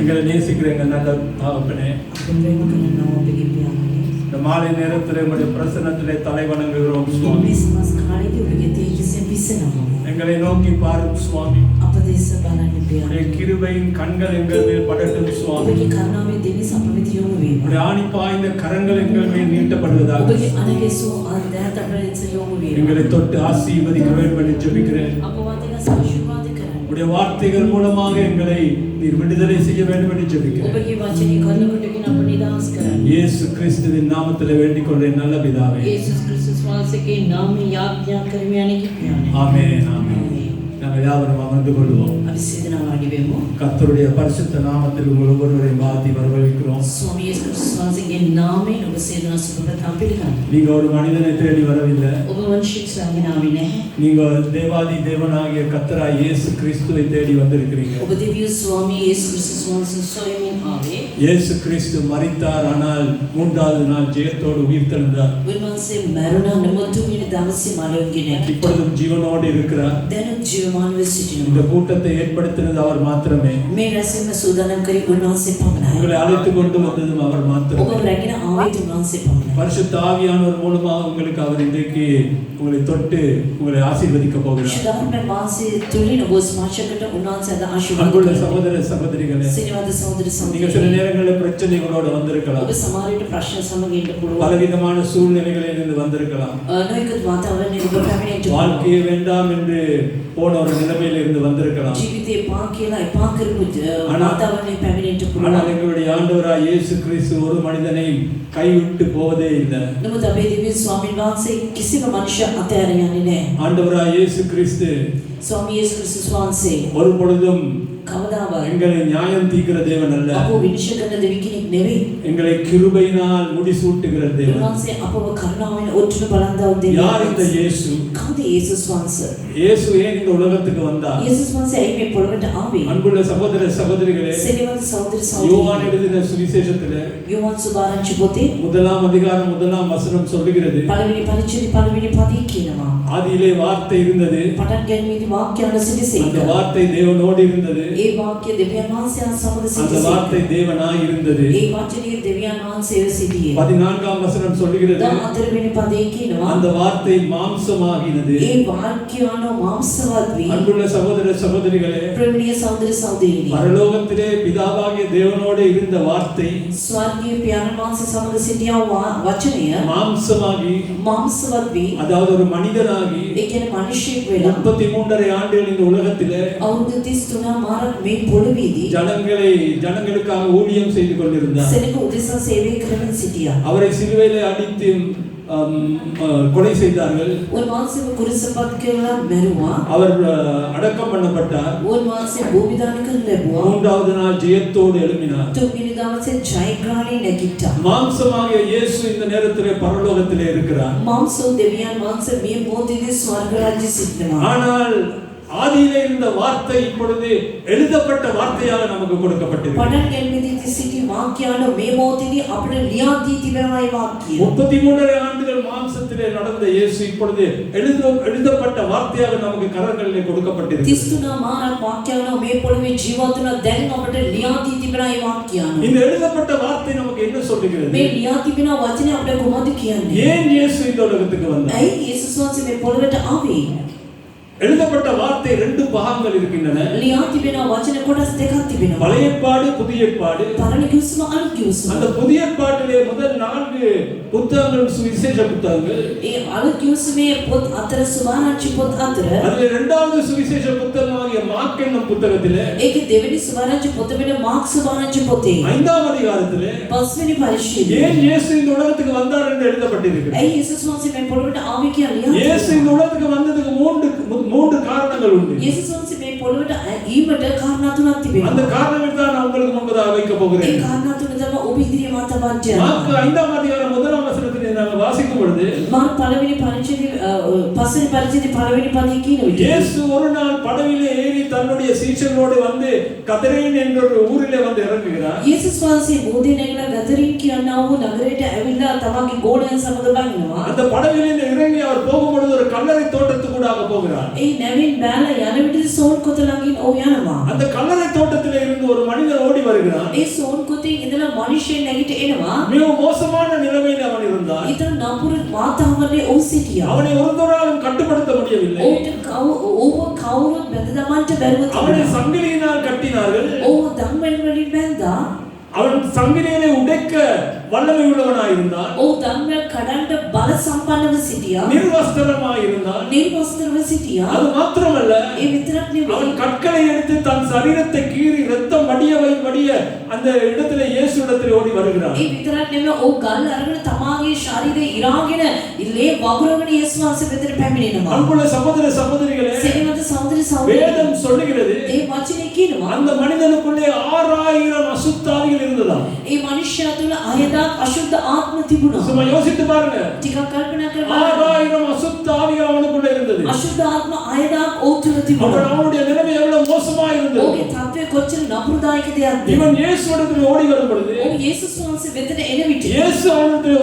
எங்களை நேசிக்கிற எங்கள் நல்ல தகப்பனே, இந்த மாலை நேரத்தில் உங்களுடைய பிரசன்னத்திலே தலை வணங்குகிறோம் சுவாமி. எங்களை நோக்கி பாரும் சுவாமி. உடைய கிருபையின் கண்கள் எங்கள் மேல் படட்டும் சுவாமி. உடைய ஆணிப்பாய்ந்த கரங்கள் எங்கள் மேல் நீட்டப்படுவதாக எங்களை தொட்டு ஆசீர்வதிக்க வேண்டும் என்று ஜெபிக்கிறேன். உடைய வார்த்தைகள் மூலமாக எங்களை நீர் விடுதலை செய்ய வேண்டும் என்று ஜெபிக்கிறேன். இயேசு கிறிஸ்துவின் நாமத்தில் வேண்டிக் கொள்கிறேன் நல்ல பிதாவே. ஆமென் ஆமென். நாங்கள் யாவரும் அமர்ந்து கொள்வோம். கர்த்தருடைய பரிசுத்த நாமத்தில் உங்கள் ஒவ்வொருவரையும் வாழ்த்தி வரவேற்கிறோம். நீங்க ஒரு மனிதனை தேடி வரவில்லை. நீங்க தேவாதி தேவனாகிய கர்த்தராய் இயேசு கிறிஸ்துவை தேடி வந்திருக்கிறீங்க. இயேசு கிறிஸ்து மரித்தார், ஆனால் மூன்றாவது நாள் ஜெயத்தோடு உயிர்த்தெழுந்தார். இப்பொழுதும் ஜீவனோடு இருக்கிறார். இந்த கூட்டத்தை ஏற்படுத்தினது அவர் மாத்திரமே. உங்களை அழைத்துக் கொண்டு வந்ததும் அவர் மாத்திரமே. பரிசுத்த ஆவியானவர் மூலமாக உங்களுக்கு அவர் இன்றைக்கு உங்களை தொட்டு உங்களை ஆசீர்வதிக்க போகிறார். அன்புள்ள சகோதர சகோதரிகளே, நீங்க சில நேரங்களில் பிரச்சனைகளோடு வந்திருக்கலாம். பலவிதமான சூழ்நிலைகளில் இருந்து வந்திருக்கலாம். வாழ்க்கையை வேண்டாம் என்று போன ஒரு நிலைமையில் இருந்து வந்திருக்கலாம். ஆனால் எங்களுடைய ஆண்டவராய் இயேசு கிறிஸ்து ஒரு மனிதனை கைவிட்டு போவதே இல்லை. ஆண்டவராய் இயேசு கிறிஸ்து ஒரு பொழுதும் எங்களை நியாயம் தீர்க்கிற தேவன் அல்ல. எங்களை கிருபையினால் முடிசூட்டுகிற தேவன். யார் இந்த இயேசு? இயேசு ஏன் இந்த உலகத்துக்கு வந்தார்? அன்புள்ள சகோதர சகோதரிகளே, யோவான் எழுதின சுவிசேஷத்திலே 1ஆம் அதிகாரம் 1ஆம் வசனம் சொல்லுகிறது, ஆதியிலே வார்த்தை இருந்தது, அந்த வார்த்தை தேவனோடு இருந்தது, அந்த வார்த்தை தேவனாய் இருந்தது. 14ஆம் வசனம் சொல்லுகிறது, அந்த வார்த்தை மாம்சமாகினது. அன்புள்ள சகோதர சகோதரிகளே, பரலோகத்திலே பிதாவாகிய தேவனோடு இருந்த வார்த்தை மாம்சமாகி, அதாவது ஒரு மனிதனாகி 33 ஆண்டுகள் இந்த உலகத்திலே ஜனங்களுக்காக ஊழியம் செய்து கொண்டிருந்தார். அவரை சிலுவையிலே அடித்து கொலை செய்தார்கள். அவர் அடக்கம் பண்ணப்பட்டார். 3வது நாள் ஜெயத்தோடு எழும்பினார். மாம்சமாகிய இயேசு இந்த நேரத்திலே பரலோகத்திலே இருக்கிறார். ஆனால் ஆதியிலே இருந்த வார்த்தை இப்பொழுது எழுதப்பட்ட வார்த்தையாக நமக்கு கொடுக்கப்பட்டது. 33 ஆண்டுகள் மாம்சத்திலே நடந்த இயேசு இப்பொழுது எழுதப்பட்ட வார்த்தையாக நமக்கு கரங்களிலே கொடுக்கப்பட்டது. இந்த எழுதப்பட்ட வார்த்தை நமக்கு என்ன சொல்லுகிறது? ஏன் இயேசு இந்த உலகத்துக்கு வந்தார்? எழுதப்பட்ட வார்த்தை 2 பாகங்கள் இருக்கின்றன. பழைய ஏற்பாடு, புதிய ஏற்பாடு. அந்த புதிய ஏற்பாட்டிலே முதல் 4 புத்தகங்கள் சுவிசேஷ புத்தகங்கள். அதிலே 2வது சுவிசேஷ புத்தகமாகிய மார்க் என்னும் புத்தகத்திலே 5ஆம் அதிகாரத்திலே ஏன் இயேசு இந்த உலகத்துக்கு வந்தார் என்று எழுதப்பட்டிருக்கிறது. இயேசு இந்த உலகத்துக்கு வந்ததுக்கு 3 காரணங்கள் உண்டு. அந்த காரணங்கள் தான் நான் உங்களுக்கு முன்பதாக வைக்க போகிறேன். மார்க் 5ஆம் அதிகாரம் 1ஆம் வசனத்திலே நாங்கள் வாசிக்கும் பொழுது இயேசு ஒரு நாள் படவிலே ஏறி தன்னுடைய சீஷர்களோடு வந்து கதரேன் என்ற ஒரு ஊரிலே வந்து இறங்குகிறார். அந்த படவிலே இறங்கி அவர் போகும்பொழுது ஒரு கல்லறை தோட்டத்துக்குள்ளாக போகிறார். அந்த கல்லறை தோட்டத்திலே இருந்து ஒரு மனிதர் ஓடி வருகிறார். මනුෂ්‍යයෙක් නැගිට එනවා. மிக மோசமான நிலைமையில் அவன் இருந்தான். ඊතර නපුරු වාතාවරණයේ ඔහු සිටියා. அவனை ஒருவராலும் கட்டுப்படுத்த முடியவில்லை. ඔහුව කවුරුත් බැඳ දමන්න බැරුව அவனை තිබුණා. சங்கிலியினால் கட்டினார்கள். ඔහුව දම්වැල් වලින් බැඳා. அவன் சங்கிலியை உடைக்க வல்லமை உள்ளவனாய் இருந்தான். ඔහු දම්වැල් කඩන්න බල සම්පන්නව සිටියා. நிர்வஸ்திரமாய் இருந்தான். නිර්වස්ත්‍රව සිටියා. அது மாத்திரமல்ல, ඒ විතරක් නෙවෙයි. அவன் கற்களை எடுத்து தன் சரீரத்தை கீறி ரத்தம் வடிய அந்த இடத்திலே இயேசு இடத்திலே ஓடி வருகிறான். ඒ විතරක් නෙවෙයි. ඔහු ගල් අරගෙන තමාගේ ශරීරය ඉරාගෙන ඉල්ලේ වගුරගෙන යේසුස් වහන්සේ වෙතට පැමිණෙනවා. அன்புள்ள சகோதர சகோதரிகளே, සෙනෙහස සහෝදර සහෝදරියනි, வேதம் சொல்லுகிறது ඒ වචනේ කියනවා அந்த மனிதனுக்குள்ளே 6000 அசுத்தாவிகள் இருந்ததாம். ඒ මනුෂ්‍යයා තුළ 6000 අශුද්ධ ආත්ම තිබුණා. சும்மா யோசித்து பாருங்க. ටිකක් කල්පනා කරලා 6000 அசுத்தாவிகள் அவனுக்குள்ள இருந்தது. අශුද්ධ ආත්ම 6000 ඔහු තුළ තිබුණා. அவனுடைய நிலைமை எவ்வளவு மோசமா இருந்தது. ඔහුගේ තත්ත්වය කොච්චර නපුරුදායක දෙයක්ද. இவன் இயேசு இடத்துல ஓடி வரும் பொழுது ඔහු යේසුස් වහන්සේ වෙතට එන විට இயேசு அவனிடத்தில்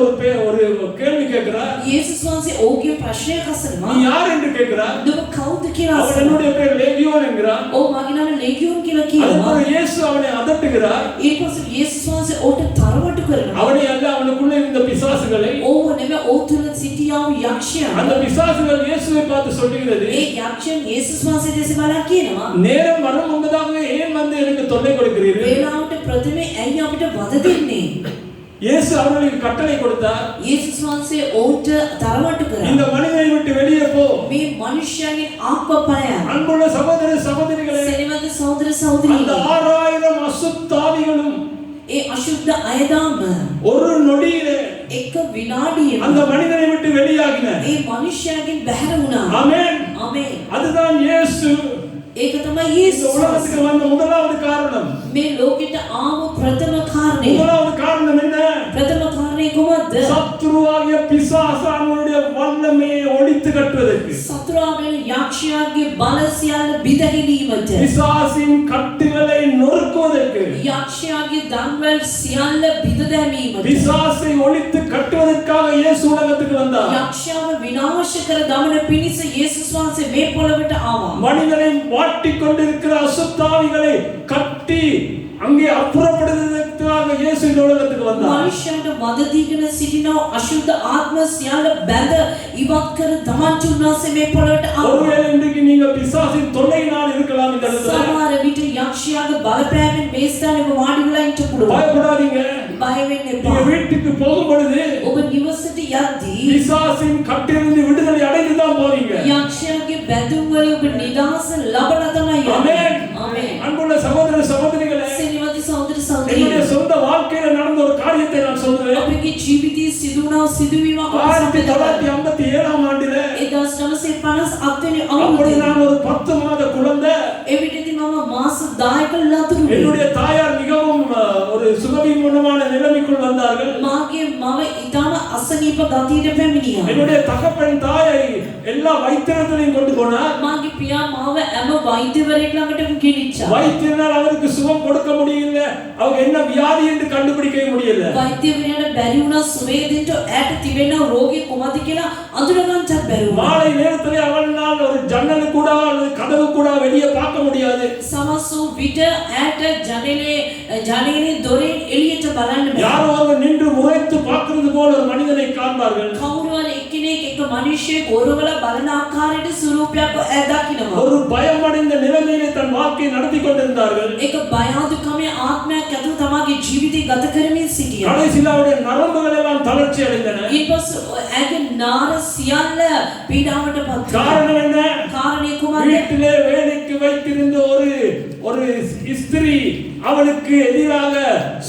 ஒரு கேள்வி கேட்கிறார். යේසුස් වහන්සේ ඔහුගේ ප්‍රශ්නයක් අසනවා. நீ யார் என்று கேட்கிறார். නුඹ කවුද කියලා அவன் අසනවා. என்னுடைய பேர் லேகியோன் என்கிறான். ඔහු මගේ නම ලේගියෝන් කියලා කියනවා. அதுபோல இயேசு அவனை அதட்டுகிறார். ඊට පස්සේ යේසුස් වහන්සේ ඔහුට තරවටු කරනවා. அவனை அல்ல, அவனுக்குள்ள இருந்த பிசாசுகளை. ඔහු නෙමෙයි ඔහු තුළ සිටියා වූ යක්ෂයා. அந்த பிசாசுகள் இயேசுவை பார்த்து சொல்லுகிறது, ඒ යක්ෂයන් යේසුස් වහන්සේ දෙස බලා කියනවා, நேரம் வரும் முன்பதாகவே ஏன் வந்து எனக்கு தொல்லை கொடுக்கிறீர்கள். වේලාවට ප්‍රථමේ ඇයි අපිට වද දෙන්නේ. இயேசு அவர்களுக்கு கட்டளை கொடுத்தார். යේසුස් වහන්සේ ඔහුට තරවටු කරා. இந்த மனிதனை விட்டு வெளியே போ. මේ මනුෂ්‍යයන්ගේ ආත්මපලය. அன்புள்ள சகோதர சகோதரிகளே, සෙනෙහස සහෝදර அந்த සහෝදරියනි, 6000 அசுத்தாவிகளும் ඒ අශුද්ධ අයදාම ஒரு நொடியிலே එක විනාඩියෙම அந்த மனிதனை விட்டு வெளியாகின. ඒ මනුෂ්‍යයන්ගෙන් බැහැර වුණා. ஆமென். ආමේන්. அதுதான் இயேசு ඒක තමයි இந்த යේසුස් உலகத்துக்கு வந்த முதலாவது காரணம். මේ ලෝකෙට ආව ප්‍රථම කාරණය. முதலாவது காரணம் என்ன? ප්‍රථම කාරණේ කොහොමද? சத்துருவாகிய பிசாசானுடைய வல்லமையை ஒழித்து கட்டுவதற்கு, සතුරාගේ යක්ෂයාගේ බල සියල්ල බිඳගැනීමට, பிசாசின் கட்டுகளை நொறுக்குவதற்கு, යක්ෂයාගේ දන්වැල් සියල්ල බිඳ දැමීමට, பிசாசை ஒழித்து கட்டுவதற்காக இயேசு உலகத்துக்கு வந்தார். යක්ෂයාව විනාශ කර දමන පිණිස යේසුස් වහන්සේ මේ පොළවට ආවා. மனிதனை வாட்டிக் கொண்டிருக்கிற அசுத்தாவிகளை கட்டி அங்கே அப்புறப்படுத்துவதற்காக இயேசு இந்த உலகத்துக்கு வந்தார். මනුෂ්‍යයන්ට වද දීගෙන සිටින අශුද්ධ ආත්ම සියල්ල බැඳ ඉවත් කර දමන්න උන්වහන්සේ මේ පොළවට ආවා. ஒருவேளை இன்றைக்கு நீங்க பிசாசின் தொல்லையினால் இருக்கலாம் இந்த இடத்துல. සමහර විට යක්ෂයාගේ බලපෑමෙන් මේ ස්ථානෙම වාඩි වෙලා ඉන්න පුළුවන්. பயப்படாதீங்க. බය වෙන්න நீங்க එපා. வீட்டுக்கு போகும் பொழுது ඔබ නිවසට යද්දී பிசாசின் கட்டிலிருந்து விடுதலை அடைந்து தான் போவீங்க. යක්ෂයාගේ බැඳුම් වලින් ඔබ නිදහස ලබලා තමයි යන්නේ. ஆமென். ආමේන්. அன்புள்ள சகோதர சகோதரிகளே, සෙනෙහවති සහෝදර என்னுடைய සහෝදරියනි, சொந்த வாழ்க்கையில நடந்த ஒரு காரியத்தை நான் சொல்றேன். අපගේ ජීවිතයේ සිදුවන සිදුවීමක් ඔබ සමග 1957 ஆண்டுல 1957 වෙනි அப்படி අවුරුද්දේ நான் ஒரு 10 மாத குழந்தை. එවිටදී මම මාස 10ක ලතුරු என்னுடைய தாயார் மிகவும் ஒரு சுகவீனமான நிலைமைக்குள் வந்தார்கள். මාගේ මව ඉතාම අසනීප ගතියට පැමිණියා. என்னுடைய தகப்பன் தாயை எல்லா வைத்தியர்களையும் கொண்டு போனார். මාගේ පියා මාව හැම වෛද්‍යවරයෙක් ළඟටම ගෙනිච්චා. வைத்தியனால் அவருக்கு சுகம் கொடுக்க முடியல. அவங்க என்ன வியாதி என்று கண்டுபிடிக்க முடியல. වෛද්‍යවරයාට බැරි වුණා සුවය දෙන්න ඈට තිබෙන රෝගේ කොහොමද කියලා අඳුරගන්නත් බැරි වුණා. மாலை நேரத்திலே அவனால் ஒரு ஜன்னல் கூட அல்லது கதவு கூட வெளியே பார்க்க முடியாது. සමසු විට ඈට ජනේලේ දොරෙන් එළියට බලන්න බැහැ. யாரோ ஒருவர் நின்று முறைத்து பார்க்கிறது போல ஒரு மனிதனை காண்பார்கள். කවුරුහරි එක්කෙනෙක් එක මිනිහෙක් ඔරවල බලන ආකාරයට ස්වරූපයක් දකිනවා. ஒரு பயமடைந்த நிலைமையிலே தன் வாழ்க்கையை நடத்தி கொண்டிருந்தார்கள். ඒක බයදුකමේ ආත්මයක් ඇතුළු තමාගේ ජීවිතය ගත කරමින් සිටියා. கடைசியில் அவருடைய நரம்புகள் எல்லாம் தளர்ச்சி அடைந்தன. ඊපස් ඇගේ නාර සියල්ල පීඩාවට පත් වුණා. காரணம் என்ன? කාරණේ කුමක්ද? வீட்டிலே வேலைக்கு வைத்திருந்த ஒரு ஸ்திரீ அவளுக்கு எதிராக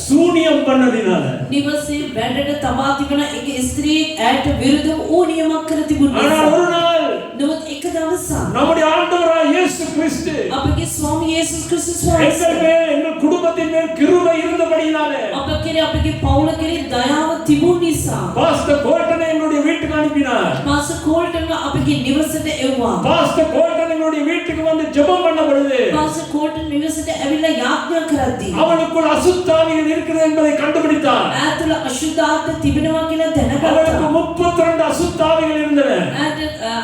சூனியம் பண்ணதினால. නිවසේ වැඩට තබා තිබෙන එක ස්ත්‍රියෙක් ඈට විරුද්ධව ඌනියමක් කර තිබුණා. ஆனால் ஒரு நாள் නමුත් එක දවසක් நம்முடைய ஆண்டவராய் இயேசு கிறிஸ்து අපගේ ස්වාමී යේසුස් ක්‍රිස්තුස් වහන්සේ எங்கள் மேல், எங்கள் குடும்பத்தின் மேல் கிருபை இருந்தபடியினாலே අප කෙරේ අපගේ පවුල කෙරේ දයාව තිබුණ නිසා பாஸ்டர் கோல்டனை என்னுடைய வீட்டுக்கு அனுப்பினார். පාස්ටර් කෝල්ටන්ව අපගේ නිවසට එව්වා. பாஸ்டர் கோல்டன் என்னுடைய வீட்டுக்கு வந்து ஜெபம் பண்ண பொழுது පාස්ටර් කෝල්ටන් නිවසට ඇවිල්ලා යාඥා කරද්දී அவனுக்குள் அசுத்தாவிகள் இருக்கிறது என்பதை கண்டுபிடித்தார். ඈතුල අශුද්ධ ආත්ම තිබෙනවා කියලා அவனுக்கு දැනගත්තා. 32 அசுத்தாவிகள் இருந்தன. ඈට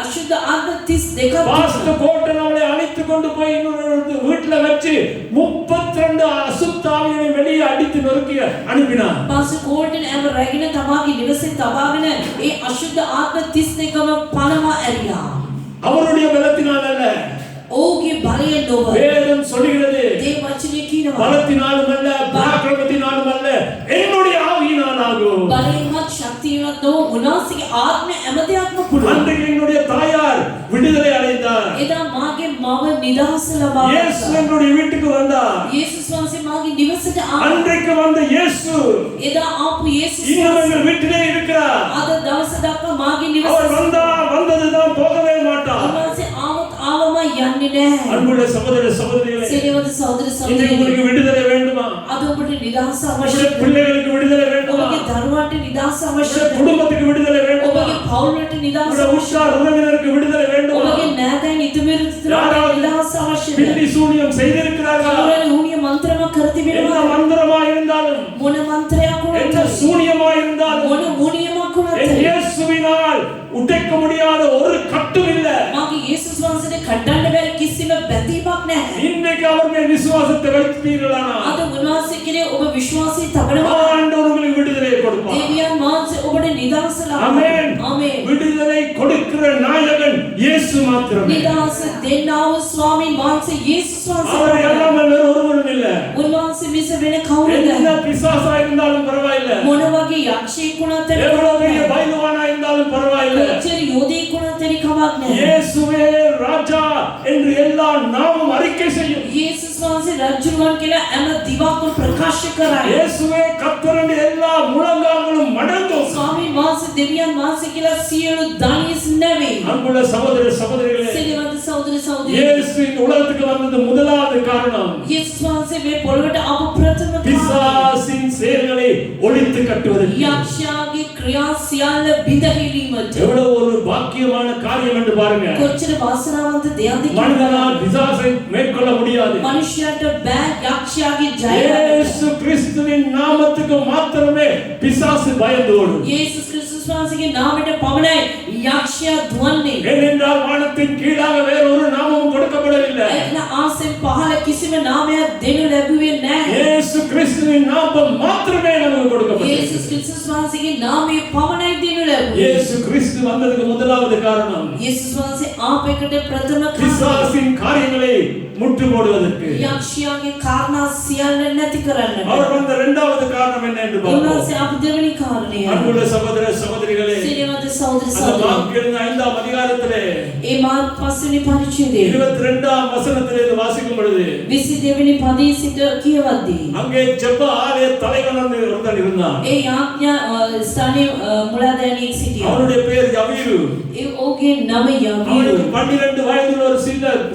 අශුද්ධ ආත්ම 32ක් பாஸ்டர் கோல்டன் அவளை அழைத்து கொண்டு போய் இன்னொரு வீட்டுல வச்சு 32 அசுத்த தாவியை வெளியே அடித்து நொறுக்கி அனுப்பினார். පස්සේ ගෝල්ඩන් ඇව රැගෙන තමාගේ නිවසේ තබාගෙන ඒ අශුද්ධ ආත්ම 32ම පනවා ඇරියා. அவருடைய பலத்தினால் அல்ல, ඔහුගේ බලයෙන් නොව. வேதம் சொல்கிறது දේ වචනේ කියනවා. பலத்தினாலும் அல்ல, பராக்கிரமத்தினாலும் அல்ல, என்னுடைய ஆவியினால் ஆகும். බලයෙන්වත් ශක්තියවත් නොව උන්වහන්සේගේ ආත්මය හැමදේක්ම පුළුවන්. அன்றைக்கு என்னுடைய தாயார் விடுதலை அடைந்தார். එදා මාගේ මව නිදහස ලබා இயேசு ගත්තා. என்னுடைய வீட்டுக்கு வந்தார். යේසුස් වහන්සේ මාගේ නිවසට ආවා. அன்றைக்கு வந்த இயேசு එදා ආපු යේසුස් இன்னும் වහන්සේ எங்கள் வீட்டிலே இருக்கிறார். අද දවස දක්වා මාගේ அவர் නිවසට வந்ததுதான் போகவே மாட்டார். උන්වහන්සේ ආවම යන්නේ නැහැ. அன்புள்ள சகோதர சகோதரிகளே, සේවද සහෝදර இன்றைக்கு සහෝදරියනි, உங்களுக்கு விடுதலை வேண்டுமா? අද ඔබට නිදහස உங்களுடைய අවශ්‍යයි. பிள்ளைகளுக்கு விடுதலை வேண்டுமா? ඔබගේ දරුවන්ට නිදහස உங்களுடைய අවශ්‍යයි. குடும்பத்துக்கு விடுதலை வேண்டுமா? ඔබගේ පවුලට නිදහස உங்களுடைய අවශ්‍යයි. உற்றார் உறவினருக்கு விடுதலை வேண்டுமா? ඔබගේ නෑදෑයන් ඉතුමිතුරන්ට யாராவது නිදහස අවශ්‍යයි. பில்லி சூனியம் செய்திருக்கிறார்களா? කවුරුහරි ඌනිය මන්ත්‍රමක් කර என்ன තිබෙනවද? மந்திரமா இருந்தாலும், මොන මන්ත්‍රයක් என்ன වුණත්, சூனியமா இருந்தாலும், මොන ඌනියමක් என் වුණත් இயேசுவினால் உடைக்க முடியாத ஒரு கட்டும் இல்ல. මාගේ යේසුස් වහන්සේට කඩන්න බැරි කිසිම බැඳීමක් නැහැ. இன்னைக்கு அவர் மேல் விசுவாசத்தை வைத்தீர்களானா, අද උන්වහන්සේ කෙරේ ඔබ විශ්වාසය තබනවා. ஆண்டவர் உங்களுக்கு விடுதலையை கொடுப்பார். දෙවියන් වහන්සේ ඔබට නිදහස ஆமென். ලබනවා. ආමේන්. விடுதலை கொடுக்கிற நாயகன் இயேசு மாத்திரமே. නිදහස දෙන්නා වූ ස්වාමීන් වහන්සේ යේසුස් அவர் වහන්සේ. அல்லாமல் வேறு ஒருவரும் இல்ல. උන්වහන්සේ මිස වෙන කවුරුද? என்ன பிசாசா இருந்தாலும் பரவாயில்ல, මොන වගේ යක්ෂයෙක් වුණත් எவ்வளவு பெரிய பைலவானா இருந்தாலும் பரவாயில்ல, කොච්චර යෝධයෙක් වුණත් එනි කමක් නැහැ. இயேசுவே ராஜா என்று எல்லா நாமும் அறிக்கை செய்யும். යේසුස් වහන්සේ රජුරුවන් කියලා හැම දිවක්ම ප්‍රකාශ කරයි. இயேசுவே கர்த்தர் என்று எல்லா முழங்கால்களும் மடங்கும். ස්වාමීන් වහන්සේ දෙවියන් වහන්සේ කියලා සියලු දනිස් නැවේ. அன்புள்ள சகோதர சகோதரிகளே, සිරිවන්ත සහෝදර සහෝදරියනි, இயேசு இந்த உலகத்துக்கு வந்தது முதலாவது காரணம் යේසුස් වහන්සේ මේ පොළොවට ආපු ප්‍රථම කාරණය பிசாசின் செயல்களை ஒழித்து கட்டுவதற்கு. යක්ෂයාගේ ක්‍රියා සියල්ල බිඳහැරීමට. எவ்வளவு ஒரு பாக்கியமான காரியம் என்று பாருங்க. කොච්චර වාසනාවන්ත දෙයක්ද කියලා. மனிதனால் பிசாசை மேற்கொள்ள முடியாது. මනුෂ්‍යයාට බෑ යක්ෂයාගේ ජය ගන්න. இயேசு கிறிஸ்துவின் நாமத்துக்கு மாத்திரமே பிசாசு பயந்து ஓடும். යේසුස් ක්‍රිස්තුස් වහන්සේගේ නාමයට පමණයි යක්ෂයා දුවන්නේ. ஏனென்றால் வானத்தின் கீழாக வேறு ஒரு நாமமும் கொடுக்கப்படவில்லை. එතන ආසෙන් පහළ කිසිම නාමයක් දෙනු ලැබුවේ නැහැ. இயேசு கிறிஸ்துவின் நாமம் மாத்திரமே நமக்கு கொடுக்கப்பட்டது. යේසුස් ක්‍රිස්තුස් වහන්සේගේ නාමය පමණයි දෙනු ලැබුවේ. இயேசு கிறிஸ்து வந்ததுக்கு முதலாவது காரணம் යේසුස් වහන්සේ ආපෙකට ප්‍රථම කාරණය பிசாசின் காரியங்களை முற்று போடுவதற்கு. යක්ෂයාගේ කාරණා සියල්ල නැති කරන්න. அவர் வந்த இரண்டாவது காரணம் என்ன என்று பார்ப்போம். උන්වහන්සේ ආපු දෙවෙනි කාරණය. அன்புள்ள சகோதர சகோதரிகளே, සිරිවන්ත සහෝදර அந்த සහෝදරියනි, மார்க் 5ஆம் அதிகாரத்திலே ඒ මාර්ක් 5 වෙනි පරිච්ඡේදයේ 22ஆம் வசனத்திலே இது வாசிக்கும் பொழுது 22 වෙනි පදයේ සිට කියවද්දී அங்கே ஜெப ஆலய தலைவன் ஒருத்தன் இருந்தான். ඒ යාඥා ස්ථානයේ මුලාදෑනියෙක් සිටියා. அவனுடைய பேர் யவீரு. ඒ ඔහුගේ නම යවීරු. அவனுக்கு 12 வயதுள்ள ஒரு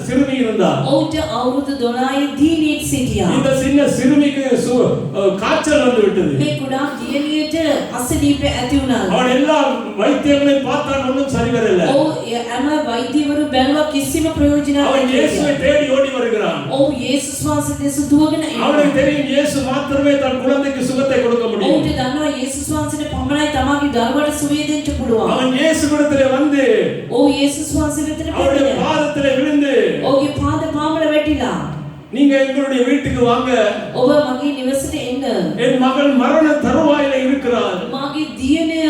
சிறுமி இருந்தார். ඔහුට අවුරුදු 12 දිනෙක සිටියා. இந்த சின்ன சிறுமிக்கு காய்ச்சல் வந்து விட்டது. මේ කුඩා දියණියට අසනීප ඇති වුණා. அவன் எல்லா வைத்தியங்களையும் பார்த்தான், ஒன்றும் சரி வரல. ඔහු හැම වෛද්‍යවරු බැලුවා කිසිම ප්‍රයෝජනයක් அவன் නැහැ. இயேசுவை தேடி ஓடி வருகிறான். ඔහු යේසුස් වහන්සේ දෙස දුවගෙන එනවා. அவனுக்கு தெரியும் இயேசு மாத்திரமே தன் குழந்தைக்கு சுகத்தை கொடுக்க முடியும். ඔහුට දන්නවා යේසුස් වහන්සේට පමණයි තමාගේ දරුවට සුවය දෙන්න පුළුවන්. அவன் இயேசு இடத்திலே வந்து ඔහු යේසුස් වහන්සේ වෙතට அவருடைய පැමිණෙනවා. பாதத்திலே விழுந்து, ඔහුගේ පාද පාමුල වැටිලා, நீங்க எங்களுடைய வீட்டுக்கு வாங்க, ඔබ මගේ නිවසට එන්න. என் மகள் மரண தருவாயில இருக்கிறார். මාගේ දියණිය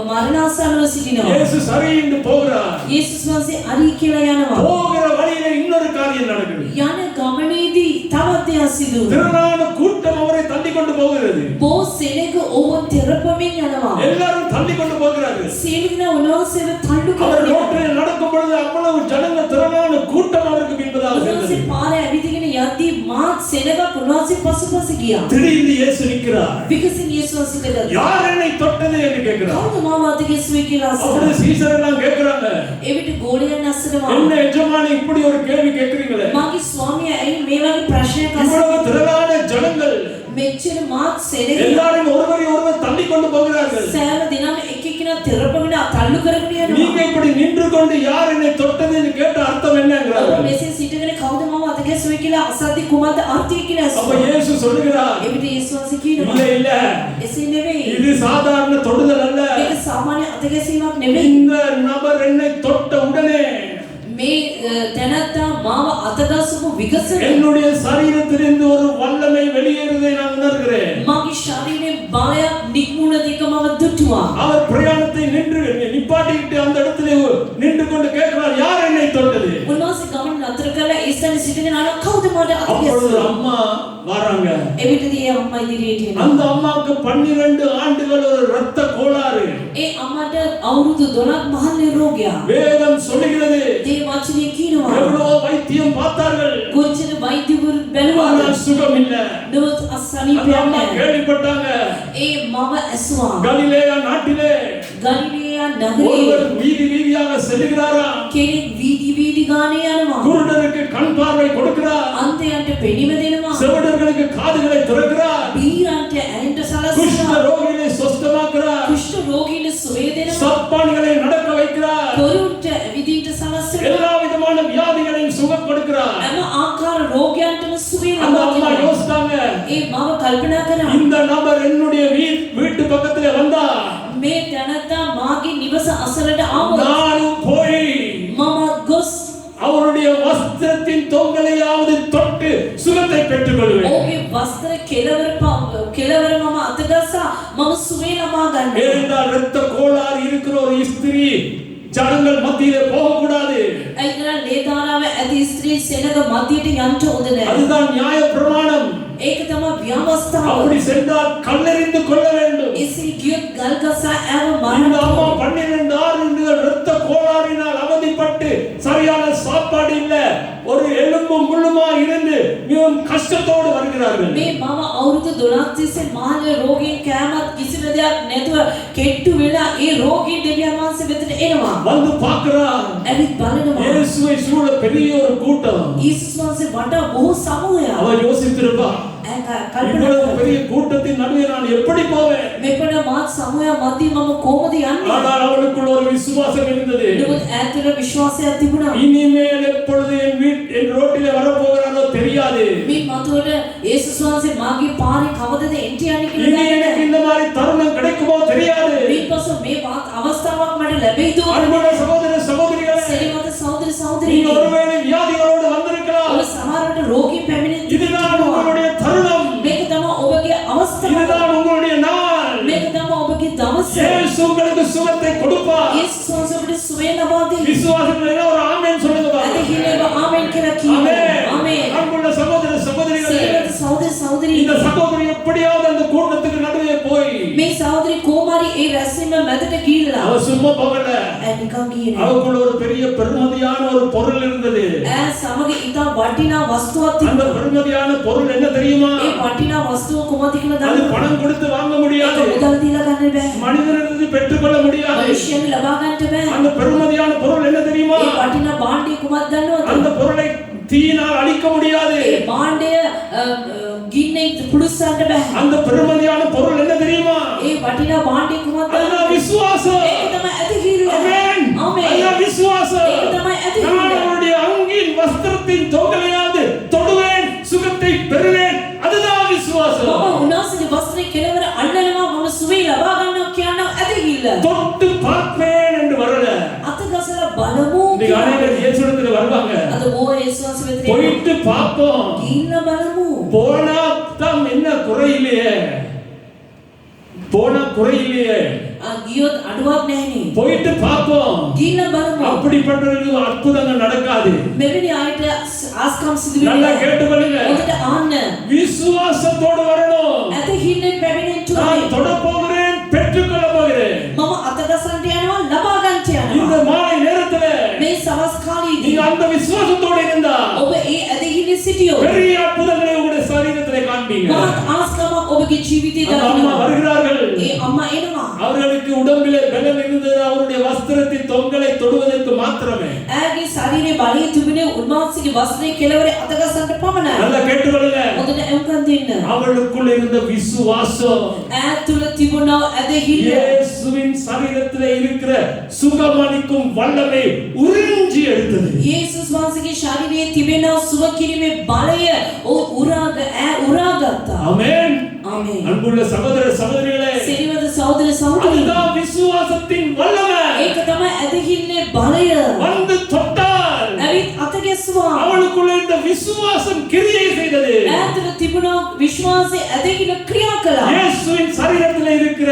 මරණාසන්නව සිටිනවා. இயேசு சரி என்று போகிறார். යේසුස් වහන්සේ අරි කියලා යනවා. போகிற வழியில இன்னொரு காரியம் நடக்குது. යන ගමනේදී තවත් දෙයක් සිදු වෙනවා. திரளான கூட்டம் அவரை தள்ளி கொண்டு போகிறது. බෝ සෙනඟ ඔහුව තෙරපමින් යනවා. எல்லாரும் தள்ளி கொண்டு போகிறார்கள். සියලු දෙනා උන්වහන්සේව තල්ලු அவர் කරනවා. ரோட்டில் நடக்கும் பொழுது அவ்வளவு ஜனங்க திரளான கூட்டம் அவருக்கு பின்பதாக උන්වහන්සේ சென்றது. පාරේ ඇවිදගෙන යද්දී මාත් සෙනඟක් උන්වහන්සේ පසුපස ගියා. திடீர்னு இயேசு நிற்கிறார். විකසින් යේසුස් වහන්සේ ගත්තා. யார் என்னை தொட்டது என்று கேட்கிறார். කවුද මාව අත ගැසුවේ කියලා அவருடைய අසනවා. சீசர் எல்லாம் கேட்கிறாங்க, එවිට ගෝලියන් අසනවා. என்ன எஜமானி இப்படி ஒரு கேள்வி கேட்கிறீங்களே? මාගේ ස්වාමියා ඇයි මේ වගේ ප්‍රශ්නයක් අසන්නේ? இவ்வளவு திரளான ஜனங்கள் මෙච්චර මාත් සෙනඟ எல்லாரும் ஒருவரை ஒருவர் தள்ளி கொண்டு போகிறார்கள். සෑම දිනම එක්කෙනා තෙරපමින් තල්ලු කරගෙන நீங்க යනවා. இப்படி நின்று கொண்டு யார் என்னை தொட்டது என்று கேட்ட அர்த்தம் ඔබ என்னங்கிறார். මෙසේ සිටගෙන කවුද මාව අත ගැසුවේ කියලා අසද්දී කුමක්ද අර්ථය කියලා அப்ப අසනවා. இயேசு சொல்லுகிறார், එවිට යේසුස් වහන්සේ இல்ல කියනවා இல்ல, එසේ නෙවෙයි. இது சாதாரண தொடுதல் அல்ல. මේක සාමාන්‍ය අත ගැසීමක් නෙවෙයි. இந்த நபர் என்னை தொட்ட உடனே මේ තැනත්තා මාව අත ගසපු විගසන என்னுடைய சரீரத்திலிருந்து ஒரு வல்லமை வெளியேறுது සිටුවා. அவர் பிரயாணத்தை நிப்பாட்டிட்டு அந்த இடத்திலே நின்று கொண்டு கேட்கிறார், யார் என்னை தொட்டது? උන්වහන්සේ ගමන නතර කරලා ඒ ස්ථානේ සිටගෙන අහනවා, කවුද මට අත அப்பொழுது ගැස්සුවේ? அம்மா வராங்க. එවිටදී ඒ අම්මා ඉදිරියට එනවා. அந்த அம்மாவுக்கு 12 ஆண்டுகள் ஒரு இரத்த கோளாறு. ඒ අම්මට අවුරුදු 12ක් මහල්ලේ රෝගයක්. வேதம் சொல்லுகிறது, දේ වචනේ කියනවා. எவ்வளவு வைத்தியம் பார்த்தார்கள், කොච්චර වෛද්‍යවරු බැලුවාද? ஆனால் சுகம் இல்ல. නමුත් அந்த අසනීපයක් அம்மா නැහැ. கேள்விப்பட்டாங்க, ඒ මව ඇසුවා. கலிலேயா நாட்டிலே ගලිලයා නගරේ ஒருவர் வீதி வீதியாக செல்கிறாராம். කෙනෙක් වීදි වීදි ගානේ යනවා. குருடருக்கு கண் பார்வை கொடுக்கிறார், අන්තයන්ට පෙනීම දෙනවා. செவிடர்களுக்கு காதுகளை திறக்கிறார், බීරන්ට ඇහෙන්න குஷ்ட සලස්වනවා. ரோகிகளை சொஸ்தமாக்குறார், කුෂ්ඨ රෝගීන් සුවය දෙනවා. சப்பான்களை நடக்க வைக்கிறார், පොරුන්ට ඇවිදින්න සලස්වනවා. எல்லா விதமான வியாதிகளையும் சுகம் கொடுக்கிறார். හැම ආකාර රෝගයන්ටම සුවය அந்த ලබා அம்மா දෙනවා. யோசித்தாங்க, ඒ මව කල්පනා කරා இந்த நபர் என்னுடைய வீட்டு பக்கத்துல வந்தா මේ තැනත්තා මාගේ නිවස අසලට ආවොත් நானும் போய் මම ගොස් அவருடைய வஸ்திரத்தின் தொங்கலையாவது தொட்டு சுகத்தை பெற்றுக் கொள்வேன். ඔහුගේ වස්ත්‍ර කෙලවර මම අතගස්සා මම සුවය ලබා ගන්නවා. ஏனென்றால் இரத்த கோளாறு இருக்கிற ஒரு ஸ்திரீ ஜனங்கள் மத்தியிலே போகக்கூடாது. ඇයිදලා ලේදානාව ඇති ස්ත්‍රී සෙනග මධ්‍යයට යන්න හොඳ නැහැ. அதுதான் நியாய பிரமாணம். ඒක තමයි ව්‍යවස්ථාව. அப்படி சென்றால் கல்லெறிந்து கொள்ள வேண்டும். එසේ ගියොත් ගල් ගසා ඇව இந்த அம்மா මරණ 12 ஆண்டுகள் இரத்த கோளாறினால் அவதிப்பட்டு சரியான சாப்பாடு இல்ல, ஒரு எலும்பும் முள்ளுமா இருந்து மிகவும் கஷ்டத்தோடு வருகிறார்கள். මේ මම අවුරුදු 12ක් තිස්සේ මහල රෝගීන් කෑමත් කිසිම දෙයක් නැතුව කෙට්ටු වෙලා ඒ රෝගීන් දෙවියන් වහන්සේ වෙතට එනවා. வந்து பார்க்கிறார், ඇවිත් බලනවා. இயேசுவை சூழ பெரிய ஒரு கூட்டம். යේසුස් වහන්සේ වටා බොහෝ සමූහයක්. அவர் யோசித்திருப்பார், කල්පනා இவ்வளவு කරා பெரிய கூட்டத்தின் நடுவே நான் எப்படி போவேன்? මෙපණ මාත් සමූහය මැදි මම කොහොමද යන්නේ? ஆனால் அவளுக்குள்ள ஒரு விசுவாசம் இருந்தது. නමුත් ඈතට විශ්වාසයක් තිබුණා. இனிமேல் எப்பொழுது என் ரோட்டிலே வரப்போகிறாரோ தெரியாது. මේ මතුවට යේසුස් වහන්සේ මාගේ පාරේ කවදද එන්ට යන්නේ இனி කියලා எனக்கு දන්නේ இந்த மாதிரி தருணம் கிடைக்குமோ தெரியாது. නැහැ. ඊපස්සේ මේ අවස්ථාවක් මට ලැබෙයිද? அன்பான சகோதர சகோதரிகளே, සෙලිමත සහෝදර நீங்க සහෝදරියනි. ஒருவேளை வியாதிகளோடு வந்திருக்கலாம். ඔබ සමහරවිට රෝගී පැමිණෙන්න இதுதான் உங்களுடைய தருணம், මේක තමයි ඔබගේ අවස්ථාව. இதுதான் உங்களுடைய நாள். මේක තමයි ඔබගේ දවස. இயேசு உங்களுக்கு சுகத்தை கொடுப்பார். යේසුස් වහන්සේ ඔබට සුවය ලබා දෙයි. விசுவாசத்திலே ஒரு ஆமென் சொல்லுங்க பாருங்க. ඇදහිල්ලව ආමෙන් කියලා කියනවා. ஆமென். ආමෙන්. அன்புள்ள சகோதர சகோதரிகளே, සෙලිමත සහෝදර සහෝදරියනි. இந்த சகோதரி எப்படியாவது அந்த கூட்டத்துக்கு நடுவே போய் මේ සහෝදරි කොමාරි ඒ රැස්වීම මැදට ගිහිල්ලා அவ சும்மா போகல. නිකන් ගියේ නෑ. அவளுக்குள்ள ஒரு பெரிய பெருமதியான ஒரு பொருள் இருந்தது. ඈ සමග ඉතා වටිනා වස්තුවක් அந்த තිබුණා. பெருமதியான பொருள் என்ன தெரியுமா? ඒ වටිනා වස්තුව කොහොමද කියලා அது දන්නවද? பணம் கொடுத்து வாங்க ඒක முடியாது, මුදල් දීලා ගන්න බෑ. மனிதனிலிருந்து பெற்றுக்கொள்ள முடியாது. මනුෂ්‍යයන් ලබා ගන්නට බෑ. அந்த பெருமதியான பொருள் என்ன தெரியுமா? ඒ වටිනා භාණ්ඩය කොහොමද දන්නවද? அந்த பொருளை தீயினால் அழிக்க முடியாது. ඒ භාණ්ඩය ගින්නේ පුඩුස්සන්න බෑ. அந்த பெருமதியான பொருள் என்ன தெரியுமா? ඒ වටිනා භාණ්ඩය කොහොමද அதுதான் දන්නවද? விசுவாசம். ඒක තමයි ඇදහිල්ල. ஆமென். ආමෙන්. அதுதான் விசுவாசம். ඒක තමයි ඇදහිල්ල. நான் அவருடைய அங்கின் வஸ்திரத்தின் தொங்கலையாவது தொடுவேன், சுகத்தை பெறுவேன். அதுதான் விசுவாசம். මම උනාසගේ වස්ත්‍රේ කෙලවර අල්ලනවා මම සුවය ලබා ගන්නවා කියනවා ඇදහිල්ල. தொட்டு பார்ப்பேன் என்று வரல. අත ගසලා බලමු. இன்னைக்கு அநேகர் இயேசுவிடத்துல வருவாங்க, අද බොහෝ යේසුස් වෙත போயிட்டு பார்ப்போம், ගිහිල්ලා බලමු. போனா தான் என்ன குறையில்லையே, போனா குறையில்லையே, ගියොත් අඩුවක් නැහැනේ. போயிட்டு பார்ப்போம். ගිහිල්ලා බලමු. அப்படிப்பட்டவர்களுக்கு அற்புதங்கள் நடக்காது. මෙවැනි අයට ආස්කම් සිදු நல்லா වෙන්නේ නැහැ. கேட்டுக்கொள்ளுங்க, ඔබට ආන්න விசுவாசத்தோடு வரணும். ඇදහිල්ලෙන් පැමිණෙන්න நான் ඕනේ. தொட போகிறேன், பெற்றுக்கொள்ள போகிறேன். මම අත ගසන්ට යනවා ලබා ගන්නට இந்த යනවා. மாலை நேரத்துல මේ සවස් කාලයේදී நீங்க அந்த விசுவாசத்தோடு இருந்தா ඔබ ඒ ඇදහිල්ලේ සිටියොත් பெரிய அற்புதங்களை உங்களுடைய சரீரத்திலே காண்பீங்க. මහත් ආස්කමක් ඔබගේ ජීවිතේ அந்த அம்மா දකිනවා. வருகிறார்கள், ඒ අම්මා එනවා. அவர்களுக்கு உடம்பிலே பலம் இருந்தது அவருடைய வஸ்திரத்தின் தொங்கலை தொடுவதற்கு மாத்திரமே. ඇගේ ශරීරයේ බලය තිබුණේ උන්වහන්සේගේ වස්ත්‍රයේ කෙලවරේ අත ගසන්ට පමණයි. நல்லா கேட்டுக்கொள்ளுங்க, හොඳට එම්කන් දෙන්න. அவளுக்குள்ள இருந்த விசுவாசம் ඈ තුල තිබුණා ඇදහිල්ල. இயேசுவின் சரீரத்திலே இருக்கிற சுகமளிக்கும் வல்லமை உறிஞ்சி எடுத்தது. යේසුස් වහන්සේගේ ශරීරයේ තිබෙන සුව කිරීමේ බලය උරාගත්තා. ஆமென். ආමේන්. அன்புள்ள சகோதர சகோதரிகளே, සිරිවද සහෝදර සහෝදරි. அதுதான் விசுவாசத்தின் வல்லமை. ඒක තමයි ඇදහිල්ලේ බලය. வந்து தொட்டால் ඇවිත් අත ගැස්සුවා. அவளுக்குள்ள இருந்த விசுவாசம் கிரியை செய்தது. ඈ තුල තිබුණා විශ්වාසයේ ඇදහිල්ල ක්‍රියා කළා. இயேசுவின் சரீரத்திலே இருக்கிற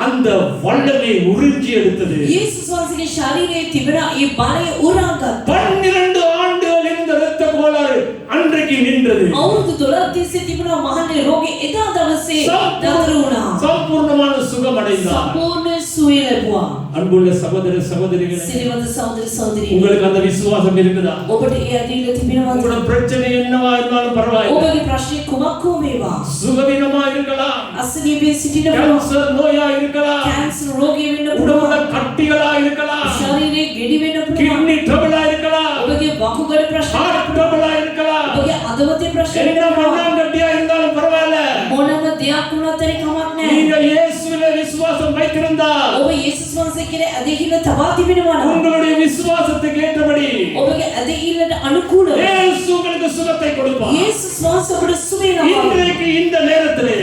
அந்த வல்லமை உறிஞ்சி எடுத்தது. යේසුස් වහන්සේගේ ශරීරයේ තිබෙන ඒ බලය උරාගත්තා. 12 ஆண்டுகள் இந்த இரத்த கோளாறு அன்றைக்கு நின்றது. අවුරුදු 12 තිස්සේ තිබුණා මහන්නේ රෝගේ එදා දවසේ නතර වුණා. சம்பூர்ணமான சுகம் அடைந்தார். සම්පූර්ණ සුවය ලැබුවා. அன்புள்ள சகோதர சகோதரிகளே, සිරිවන්ත සහෝදර සහෝදරියනි, உங்களுக்கு அந்த விசுவாசம் இருக்குதா? ඔබට ඒ අදීල තිබෙනවද? உங்களோட பிரச்சனை என்னவா இருந்தாலும் பரவாயில்லை. ඔබගේ ප්‍රශ්නේ කුමක් හෝ වේවා. சுகவீனமா இருக்கலாம், අසනීපේ සිටින கேன்சர் நோயா இருக்கலாம், කැන්සර් රෝගී වෙන්න உடம்புல පුළුවන්. கட்டிகளா இருக்கலாம், ශරීරයේ ගෙඩි වෙන්න පුළුවන්. கிட்னி ட்ரபிளா இருக்கலாம், ඔබගේ වකුගඩු ප්‍රශ්න ஹார்ட் ட்ரபிளா இருக்கலாம். ඔබගේ අදවතේ ප්‍රශ්න என்ன மண்ணாங்கட்டியா இருந்தாலும் பரவாயில்லை. මොනම දෙයක් වුණත් ඒ කමක් නැහැ. நீங்க இயேசுவிலே விசுவாசம் வைத்திருந்தால் ඔබ යේසුස් වහන්සේ කෙරේ ඇදහිල්ල තබා තිබෙනවා නම් உங்களுடைய விசுவாசத்துக்கு ஏற்றபடி ඔබගේ ඇදහිල්ලට අනුකූලව இயேசு உங்களுக்கு சுகத்தை கொடுப்பார். යේසුස් වහන්සේ ඔබට සුවය ලබනවා. இன்றைக்கு இந்த நேரத்திலே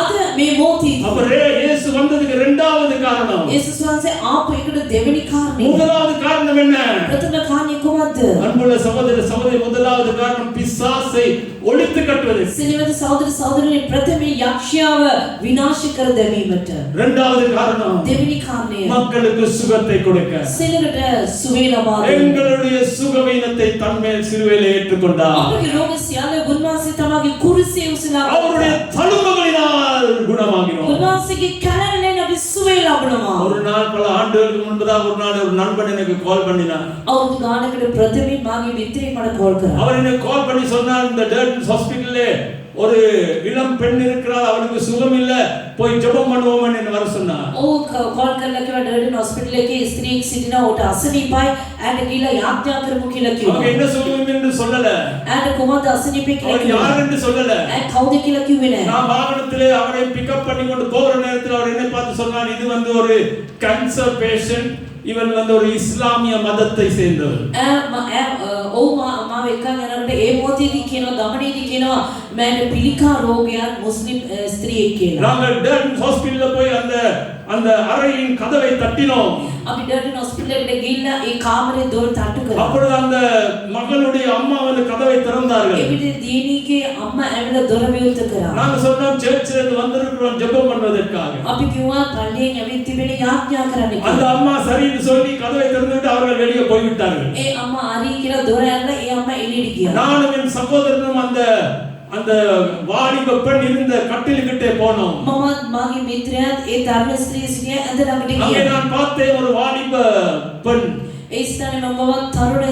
අද මේ මොහොතේ அவரே இயேசு வந்ததுக்கு இரண்டாவது காரணம். යේසුස් වහන්සේ ආපු එකට දෙවෙනි කාරණේ. முதலாவது காரணம் என்ன? ප්‍රථම කාරණේ කොහොමද? அன்புள்ள சகோதர சகோதரி, முதலாவது காரணம் பிசாசை ஒழித்து கட்டுவது. සිනවද සහෝදර සහෝදරනි, ප්‍රථම යක්ෂයාව විනාශ කර දැමීමට. இரண்டாவது காரணம் දෙවෙනි කාරණය மக்களுக்கு சுகத்தை கொடுக்க. සිනකට සුවය ලබා දෙන්න. எங்களுடைய சுகவீனத்தை தன்மேல் சிலுவையிலே ஏற்றுக்கொண்டார். අපගේ රෝග සියල්ල ගුණවාසී තමගේ කුරුසියේ උසලා அவருடைய தழும்புகளினால் குணமாகினோம். ගුණවාසීගේ කලණයෙන් අපි සුවය ලබනවා. ஒரு நாள் பல ஆண்டுகளுக்கு முன்பதாக ஒரு நாள் ஒரு நண்பன் எனக்கு கால் பண்ணினார். අවුරුදු ගානකට ප්‍රථමයෙන් මාගේ මිත්‍රයෙක් මට කෝල් කරා. அவர் எனக்கு கால் பண்ணி சொன்னார், இந்த டேர்டன் ஹாஸ்பிடல்லே ஒரு இளம் பெண் இருக்கிறாள், அவளுக்கு சுகம் இல்ல, போய் ஜெபம் பண்ணுவோம்னு என்ன வர சொன்னார். ඕ කෝල් කරලා කිව්වා ඩර්ඩන් හොස්පිටල් එකේ ස්ත්‍රියක් සිටිනවා, ඌට අසනීපයි, ඇයට ගිහලා යාඥා කරමු කියලා அவங்க කිව්වා. என்ன சுகம் என்று சொல்லல, ඇයට කොහොමද අසනීපේ කියලා அவர் කිව්වා. யார் என்று சொல்லல. ඇය කවුද කියලා කිව්වේ නැහැ. நான் வாகனத்திலே அவரை பிக்கப் பண்ணி கொண்டு போற நேரத்தில் அவர் என்னை பார்த்து சொன்னார், இது வந்து ஒரு கேன்சர் பேஷண்ட், இவன் வந்து ஒரு இஸ்லாமிய மதத்தை சேர்ந்தவர். ඔව් මාව එක්කන් යනකොට ඒ මොහොතේදී කියනවා, ගමනේදී කියනවා මෑට පිළිකා රෝගයක් මුස්ලිම් ස්ත්‍රියෙක් කියලා. நாங்கள் டேர்டன் ஹாஸ்பிடல்ல போய் அந்த அறையின் கதவை தட்டினோம். අපි ඩර්ඩන් හොස්පිටල් එකට ගිහිල්ලා ඒ කාමරේ දොර තට්ටු කරා. அப்பொழுது அந்த மகளுடைய அம்மா வந்து கதவை திறந்தார்கள். එවිට දියණියගේ අම්මා ඇවිල්ලා දොර විවෘත කරා. நாங்க சொன்னோம், சர்ச்சில் இருந்து வந்திருக்கிறோம் ஜெபம் பண்ணுவதற்காக. අපි කිව්වා පල්ලියෙන් ඇවිත් තිබෙන යාඥා කරන්න அந்த කියලා. அம்மா சரின்னு சொல்லி கதவை திறந்துவிட்டு அவர்கள் வெளியே போய்விட்டார்கள். ඒ අම්මා හරි කියලා දොර ඇරලා ඒ අම්මා එළියට ගියා. நானும் என் சகோதரனும் அந்த வாலிப பெண் இருந்த கட்டிலுக்கிட்டே போனோம். මමත් මාගේ මිත්‍රයාත් ඒ තරුණ ස්ත්‍රිය සිටිය ඇඳ ළඟට அங்கே ගියා. நான் பார்த்தேன் ஒரு வாலிப பெண், ඒ ස්ථානේ මමවත් තරුණ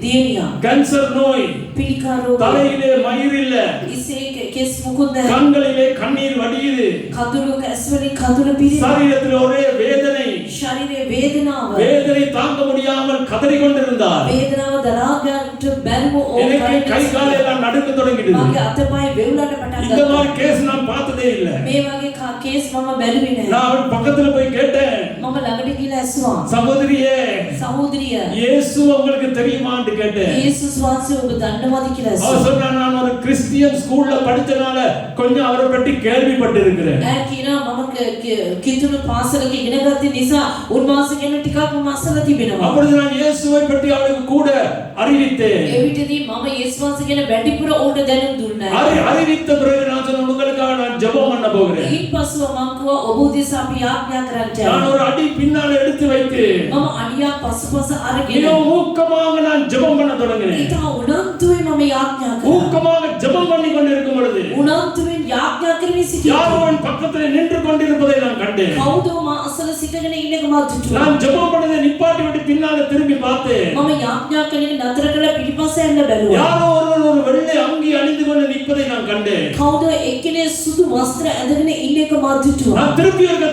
දියණියක්. கேன்சர் நோய், පිළිකා රෝගය. தலையிலே மயிர் இல்ல, ඉසේ කෙස් මුකුත් නැහැ. கண்களிலே கண்ணீர் வடியுது, කඳුළු ඇස් වලින් කඳුළු පිරෙනවා. சரீரத்தில் ஒரே வேதனை, ශරීරයේ වේදනාව. வேதனை தாங்க முடியாமல் கதறிக் கொண்டிருந்தார். වේදනාව දරා ගන්නට බැරුව எனக்கு கை கால் எல்லாம் நடுங்க தொடங்கிடுது. මාගේ අතපය වෙවුලන්න පටන් இந்த ගත්තා. மாதிரி கேஸ் நான் பார்த்ததே இல்ல. මේ වගේ කේස් මම බැලුවේ නැහැ. நான் அவன் பக்கத்துல போய் கேட்டேன், මම ළඟට ගිහලා ඇසුවා. சகோதரியே, සහෝදරිය, இயேசு உங்களுக்கு தெரியுமான்னு கேட்டேன். යේසුස් වහන්සේ ඔබ දන්නවද කියලා அவ ඇසුවා. சொன்னா, நான் ஒரு கிறிஸ்டியன் ஸ்கூல்ல படிச்சனால கொஞ்சம் அவரை பற்றி கேள்விப்பட்டிருக்கிறேன். ඇය කියනවා මම කිතුණු පාසලක ඉගෙන ගත්තේ නිසා උන්වහන්සේ ගැන ටිකක් මම අසලා තිබෙනවා. அப்பொழுது நான் இயேசுவை பற்றி அவளுக்கு கூட அறிவித்தேன். එවිටදී මම යේසුස් වහන්සේ ගැන වැඩිපුර ඔවුන්ට දැනුම් දුන්නා. அறிவித்த பிறகு நான் சொன்னேன், உங்களுக்காக நான் ஜெபம் பண்ண போகிறேன். ඊපස්ව මම කිව්වා ඔබ උදෙසා අපි යාඥා කරන්න. நான் ஒரு அடி பின்னால எடுத்து வைத்து මම අඩියක් පසුපස අරගෙන மிகவும் ஊக்கமாக நான் ஜெபம் பண்ண தொடங்கினேன். ඊට උනන්දුවේ මම යාඥා කරා. ஊக்கமாக ஜெபம் பண்ணி கொண்டிருக்கும் பொழுது උනන්දුවෙන් යාඥා කරමින් සිටියා. யாரோ என் பக்கத்தில் நின்று கொண்டிருப்பதை நான் கண்டேன். කවුද මා අසල සිටගෙන ඉන්න එක මම දුටුවා. நான் ஜெபம் பண்ணதை நிப்பாட்டி விட்டு பின்னால திரும்பி பார்த்தேன். මම යාඥා කරන එක නතර කරලා පිටිපස්ස යන්න බැලුවා. யாரோ ஒருவர் ஒரு வெள்ளை அங்கி அணிந்து கொண்டு நிற்பதை நான் கண்டேன். කවුද එක්කෙනෙක් සුදු වස්ත්‍ර ඇඳගෙන ඉන්න එක මම දුටුවා. நான்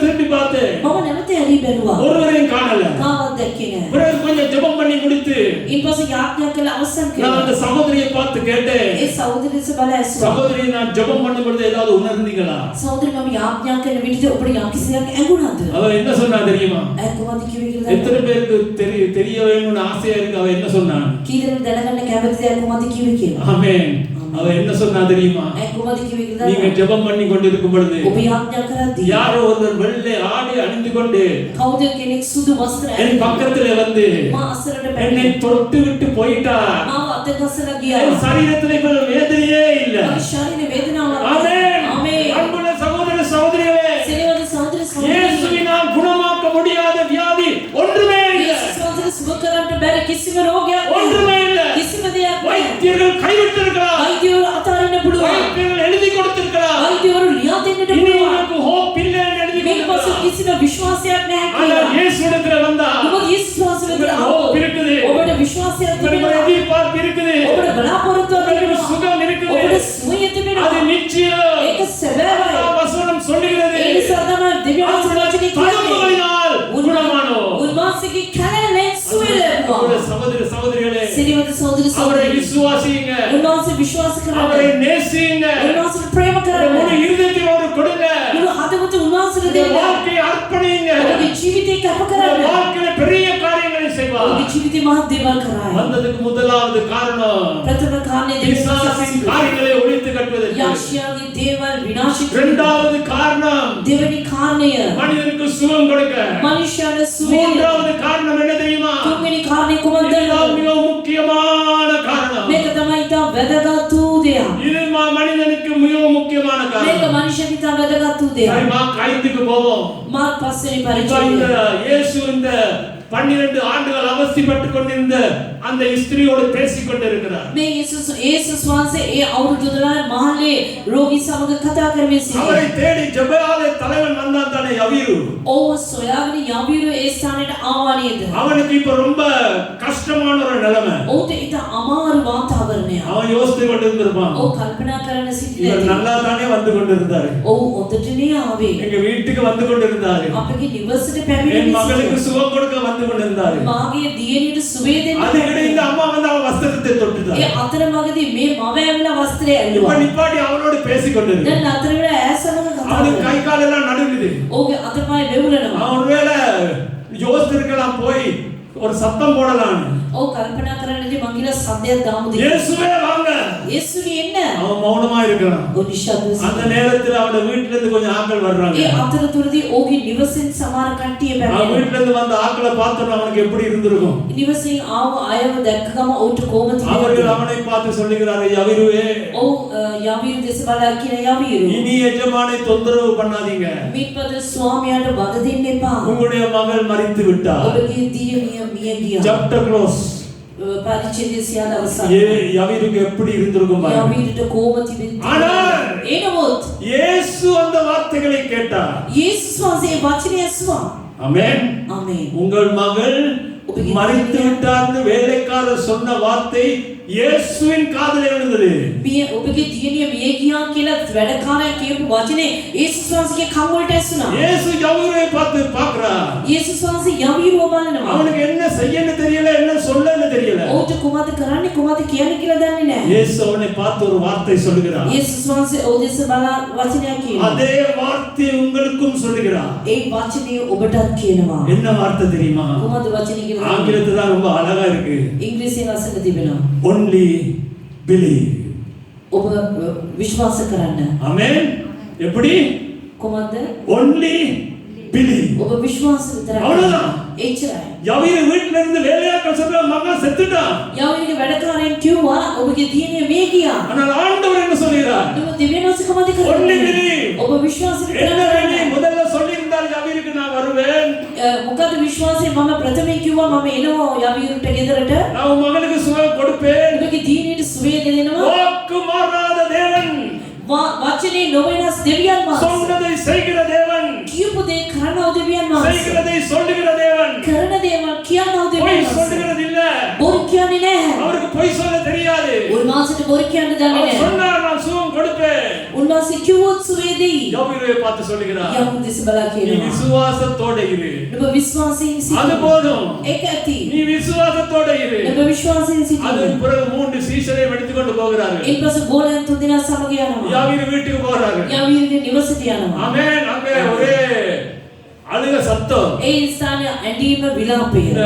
திரும்பி பார்த்தேன். මම නැවත ඇරි බැලුවා. ஒருவரையும் காணல. කාවත් දැක්කේ නැහැ. பிறகு கொஞ்சம் ஜெபம் பண்ணி முடித்து ඊපස්සේ යාඥා කරලා අවසන් நான் කළා. அந்த சகோதரியை பார்த்து கேட்டேன், ඒ සහෝදරියස බල ඇසුවා. சகோதரி, நான் ஜெபம் பண்ணும் பொழுது ஏதாவது உணர்ந்தீங்களா? සහෝදරි මම යාඥා කරන විදිහට ඔබට යම්කිසියක් ඇඟුණාද? அவ என்ன சொன்னா தெரியுமா? ඇය කොහොමද කිව්වේ කියලා எத்தனை දන්නවද? பேருக்கு தெரிய வேணும்னு ஆசையா இருக்கு. அவ என்ன சொன்னா? කී දෙනෙක් දැනගන්න කැමතිද ඇය කොහොමද කිව්වේ කියලා? ஆமென். அவ என்ன சொன்னா தெரியுமா? ඇය කොහොමද කිව්වේ කියලා நீங்க දන්නවද? ஜெபம் பண்ணி கொண்டிருக்கும் பொழுது ඔබ යාඥා කරද්දී யாரோ ஒருவர் வெள்ளை ஆடை அணிந்து கொண்டு කවුද කෙනෙක් සුදු වස්ත්‍ර என் ඇඳගෙන பக்கத்துல வந்து මා අසලට என்னை බැලුවා. தொட்டு விட்டு போயிட்டார். මාව අත ගසලා ගියා. என் சரீரத்துல இப்ப வேதனையே இல்ல. මගේ ශරීරේ වේදනාවක්. ஆமென். ආමේන්. அன்புள்ள சகோதர சகோதரிகளே, සිනවද සහෝදර இயேசு விட்டிருக்கிறார். வைத்தியர் අතාරින්න පුළුවන්. வைத்தியர்கள் எழுதி கொடுத்திருக்கிறார். வைத்தியවරු ලියා දෙන්නට இனி පුළුවන්. உனக்கு hope இல்லை என்று எழுதி මේ පසු கொடுத்திருக்கிறார். කිසිම විශ්වාසයක් නැහැ ஆனால் කියලා. இயேசுவிடத்தில் வந்தா ඔබ යේසුස් වහන්සේ වෙත உங்களுக்கு ආවොත් hope இருக்குது. ඔබට විශ්වාසයක් உங்களுக்கு තිබෙනවා. எதிர்பார்ப்பு இருக்குது. ඔබට බලාපොරොත්තුවක් உங்களுக்கு තිබෙනවා. சுகம் இருக்குது. ඔබට සුවය அது තිබෙනවා. நிச்சயம். ඒක සැබෑවයි. வசனம் சொல்லுகிறது. ඒ නිසා තමයි දෙවියන් වහන්සේ වචනේ කියන්නේ. தழும்புகளினால் குணமானோம். උන්වහන්සේගේ කැලෑලෙන් සුවය ලැබුවා. சகோதர சகோதரிகளே, සිරිවත සහෝදර அவரை සහෝදරි. விசுவாசியுங்க. උන්වහන්සේ විශ්වාස அவரை කරන්න. நேசியுங்க. උන්වහන්සේට ප්‍රේම முழு කරන්න. இருதயத்தையும் அவருக்கு கொடுங்க. මුළු හදවත උන්වහන්සේට உங்க දෙන්න. வாழ்க்கையை அர்ப்பணியுங்க. ඔබගේ ජීවිතේ කැප உங்க කරන්න. வாழ்க்கையில பெரிய காரியங்களை செய்வார். ඔබගේ ජීවිතේ මහත් දේවල් කරයි. வந்ததுக்கு முதலாவது காரணம் ප්‍රථම කාරණේ பிசாசின் காரியங்களை ஒழித்து கட்டுவதற்கு. යක්ෂයාගේ දේවල් විනාශ කිරීම. இரண்டாவது காரணம் දෙවෙනි කාරණය மனிதனுக்கு சுகம் கொடுக்க. මනුෂ්‍යයාට සුවය. மூன்றாவது காரணம் என்ன தெரியுமா? තුන්වෙනි කාරණේ කුමක්ද? இதுதான் மிக முக்கியமான காரணம். මේක තමයි ඉතා වැදගත් වූ දෙයක්. இது மனிதனுக்கு மிக முக்கியமான මේක காரணம். මනුෂ්‍යයාට ඉතා වැදගත් වූ சரி, දෙයක්. மார்க் 5க்கு போவோம். මාර්ක් 5 වෙනි இப்ப இந்த පරිච්ඡේදය. இயேசு இந்த 12 ஆண்டுகள் அவஸ்தைப்பட்டு கொண்டிருந்த அந்த ஸ்திரியோடு பேசிக் கொண்டிருக்கிறார். මේ යේසුස් වහන්සේ ඒ අවුරුදු 12 මහල්ලේ රෝගී සමග කතා කරමින් அவரை සිටියා. தேடி ஜெபஆலய தலைவன் வந்தான் தானே யவீரு. ඔව් සොයාගෙන යවීරු ඒ ස්ථානයට ආවා නේද? அவனுக்கு இப்ப ரொம்ப கஷ்டமான ஒரு நிலைமை. ඔහුට ඉතා අමාරු වාතාවරණයක්. அவன் யோசித்து கொண்டிருந்திருப்பான். ඔහු කල්පනා කරන්න இவர் සිටිනවා. நல்லா தானே வந்து கொண்டிருந்தாரு. ඔහු හොඳටනේ ආවේ. எங்க வீட்டுக்கு வந்து கொண்டிருந்தாரு. අපගේ නිවසට என் පැමිණෙන්නේ மகளுக்கு சுகம் கொடுக்க வந்து கொண்டிருந்தாரு. මාගේ දියණියට සුවය දෙන්න. அதுக்கிட்ட இந்த அம்மா வந்து அவன் வஸ்திரத்தை தொட்டுட்டார். ඒ අතරමඟදී මේ මව ඇවිල්ලා වස්ත්‍රය இப்ப ඇල්ලුවා. நிப்பாட்டி அவனோடு பேசிக் கொண்டிருந்தார். දැන් අතර වෙලා ඈ සමග කතා அவனுக்கு කරනවා. கை கால் எல்லாம் நடுங்குது. ඔහුගේ අතපය වෙවුලනවා. அவன் ஒருவேளை யோசித்திருக்கலாம் போய் ஒரு சத்தம் போடலாம். ඔහු කල්පනා කරන්නදී මං කියලා සද්දයක් දාමු දෙන්න. இயேசுவே வாங்க. යේසුනි එන්න. அவன் மௌனமா இருக்கிறான். ඔහු නිශ්ශබ්දව அந்த நேரத்துல அவன வீட்ல இருந்து கொஞ்சம் ஆட்கள் வர்றாங்க. ඒ අතරතුරදී ඔහුගේ නිවසෙන් සමහර කට්ටිය அவன் පැමිණෙනවා. வீட்ல இருந்து வந்த ஆட்களை பார்த்தோம் அவனுக்கு எப்படி இருந்திருக்கும். නිවසෙන් ආව අයව දැක්ක ගම ඔහුට කොහොමද அவர்கள் තිබුණේ? அவனை பார்த்து சொல்லுகிறார்கள், யவீருவே, ඔහු යවීරු දෙස බලා කියන යවීරු. இனி எஜமானை தொந்தரவு பண்ணாதீங்க. මිත්පද ස්වාමියාට වද දෙන්න එපා. உங்களுடைய மகள் மரித்து விட்டார். ඔබගේ දියණිය මිය ගියා. Chapter close. පරිච්ඡේදය සියල්ල අවසන්. யவீருக்கு எப்படி இருந்திருக்கும் பாருங்க. යවීරුට කොහොම තිබෙන්නේ? ஆனால் එනමුත් இயேசு அந்த வார்த்தைகளை கேட்டார். යේසුස් වහන්සේ වචනය ඇසුවා. ஆமென். ආමේන්. உங்கள் மகள் மரித்து விட்டார்னு வேலைக்காரர் சொன்ன வார்த்தை இயேசுவின் காதிலே விழுந்தது. මේ ඔබගේ දියණිය මිය ගියා කියලා වැඩකාරයා කියපු වචනේ යේසුස් වහන්සේගේ කන් වලට ඇසුණා. இயேசு யவீரை பார்த்து பார்க்கறார். යේසුස් වහන්සේ යවීරුව බලනවා. அவனுக்கு என்ன செய்யன்னு தெரியல, என்ன சொல்லன்னு தெரியல. ඔහුට කුමද කරන්නේ කුමද කියන්නේ කියලා දන්නේ නැහැ. இயேசு அவனை பார்த்து ஒரு வார்த்தை சொல்லுகிறார். යේසුස් වහන්සේ ඔහු දෙස බලා වචනයක් කියනවා. அதே வார்த்தை உங்களுக்கும் சொல்லுகிறார். ඒ වචනේ ඔබටත් කියනවා. என்ன வார்த்தை தெரியுமா? කුමද වචනේ කියලා? ஆங்கிலத்துல தான் ரொம்ப அழகா இருக்கு. ඉංග්‍රීසියෙන් අසන්න තිබෙනවා. Only believe. ඔබ විශ්වාස කරන්න. ஆமென். எப்படி? කොහොමද? Only believe. ඔබ විශ්වාස විතරයි. அவ்வளவுதான். එච්චරයි. யவீரு வீட்ல இருந்து வேலையாட்கள் சொல்ற மகன் செத்துட்டான். යවීරුගේ වැඩකාරයන් කිව්වා ඔබගේ දියණිය මිය ගියා. ஆனால் ஆண்டவர் என்ன சொல்கிறார்? ඔබ දෙවියන්වහන්සේ කොහොමද Only කරන්නේ? believe. ඔබ විශ්වාස என்ன කරන්න. வேணும்? முதல்ல சொல்லியிருந்தால் யவீருக்கு நான் வருவேன். මොකද විශ්වාසයෙන් මම ප්‍රථමයෙන් කිව්වා මම එනවා යවීරුට ගෙදරට. நான் உன் மகனுக்கு சுகம் கொடுப்பேன். ඔබගේ දියණියට සුවය දෙනවා. வாக்கு மாறாத தேவன், වචනේ නොවෙනස් දෙවියන් වහන්සේ. சொன்னதை செய்கிற தேவன், කියපු දේ කරනව දෙවියන් වහන්සේ. செய்கிறதை சொல்லுகிற தேவன், කරන දේවල් කියනව பொய் දෙවියන් වහන්සේ. சொல்லுகிறது இல்ல. බොරු කියන්නේ නැහැ. அவருக்கு பொய் சொல்ல தெரியாது. උන්වහන්සේට බොරු කියන්න දන්නේ அவர் නැහැ. சொன்னார் நான் சுகம் கொடுப்பேன். උන්වහන්සේ කිව්වොත් සුවය දෙයි. யவீரை பார்த்து சொல்லுகிறார், යවුන් දෙස බලා நீ කියනවා. விசுவாசத்தோட இரு. ඔබ විශ්වාසයෙන් அது සිටින්න. போதும். ඒක ඇති. நீ விசுவாசத்தோட இரு. ඔබ විශ්වාසයෙන් அதன் සිටින්න. பிறகு 3 சீஷரை எடுத்துக்கொண்டு போகிறார்கள். ඊපස්සේ ගෝලයන් තුන්දෙනා සමග යනවා. யவீரு வீட்டுக்கு போறார்கள். යවීරුගේ නිවසට යනවා. ஆமென். அங்கே ஒரே அழுக சத்தம். ඒ ස්ථානයේ ඇඬීම විලාපය. இந்த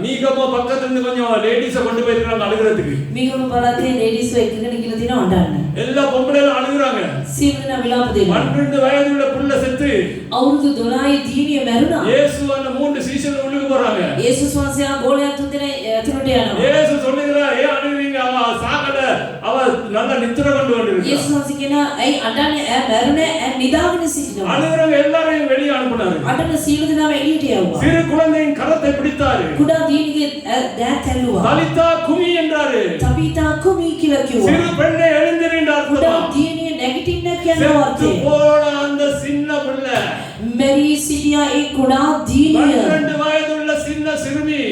மீகமோ பக்கத்துல இருந்து கொஞ்சம் லேடிஸ கொண்டு போயிருக்காங்க அழுகிறதுக்கு. මිගම පළාතේ ලේඩිස්ව එකගෙන කියලා දින අඬන්න. எல்லா பொம்பளைகளும் அழுகுறாங்க. සියලුම විලාප දෙනවා. 12 வயதுள்ள புள்ள செத்து අවුරුදු 12 දියණිය මැරුණා. இயேசு அந்த 3 சீஷர்கள் உள்ளுக்கு போறாங்க. යේසුස් වහන්සේ ආ ගෝලයන් තුන්දෙනා ඇතුළට යනවා. இயேசு சொல்லுகிறார், ஏன் அழுகுறீங்க? அவ சாகல, அவ நல்ல நித்திரை கொண்டு வந்திருக்கா. යේසුස් වහන්සේ කියනවා ඇයි අඬන්නේ? ඈ මැරුණේ ඈ නිදාගෙන සිටිනවා. அழுகிறவங்க எல்லாரையும் வெளியே அனுப்புனாரு. අඬන සියලු දෙනාම එළියට යවුවා. சிறு குழந்தையின் கரத்தை பிடித்தாரு. කුඩා දියණියගේ දෑත් ඇල්ලුවා. தலிதா குமி என்றாரு. තබීතා කුමී කියලා කිව්වා. சிறு பெண்ணை எழுந்திரு என்று කුඩා அர்த்தமா. දියණිය නැගිටින්න කියන செத்து අර්ථය. போன அந்த சின்ன பிள்ளை, මෙරි සිටියා ඒ කුඩා දියණිය. 12 வயதுள்ள சின்ன சிறுமி,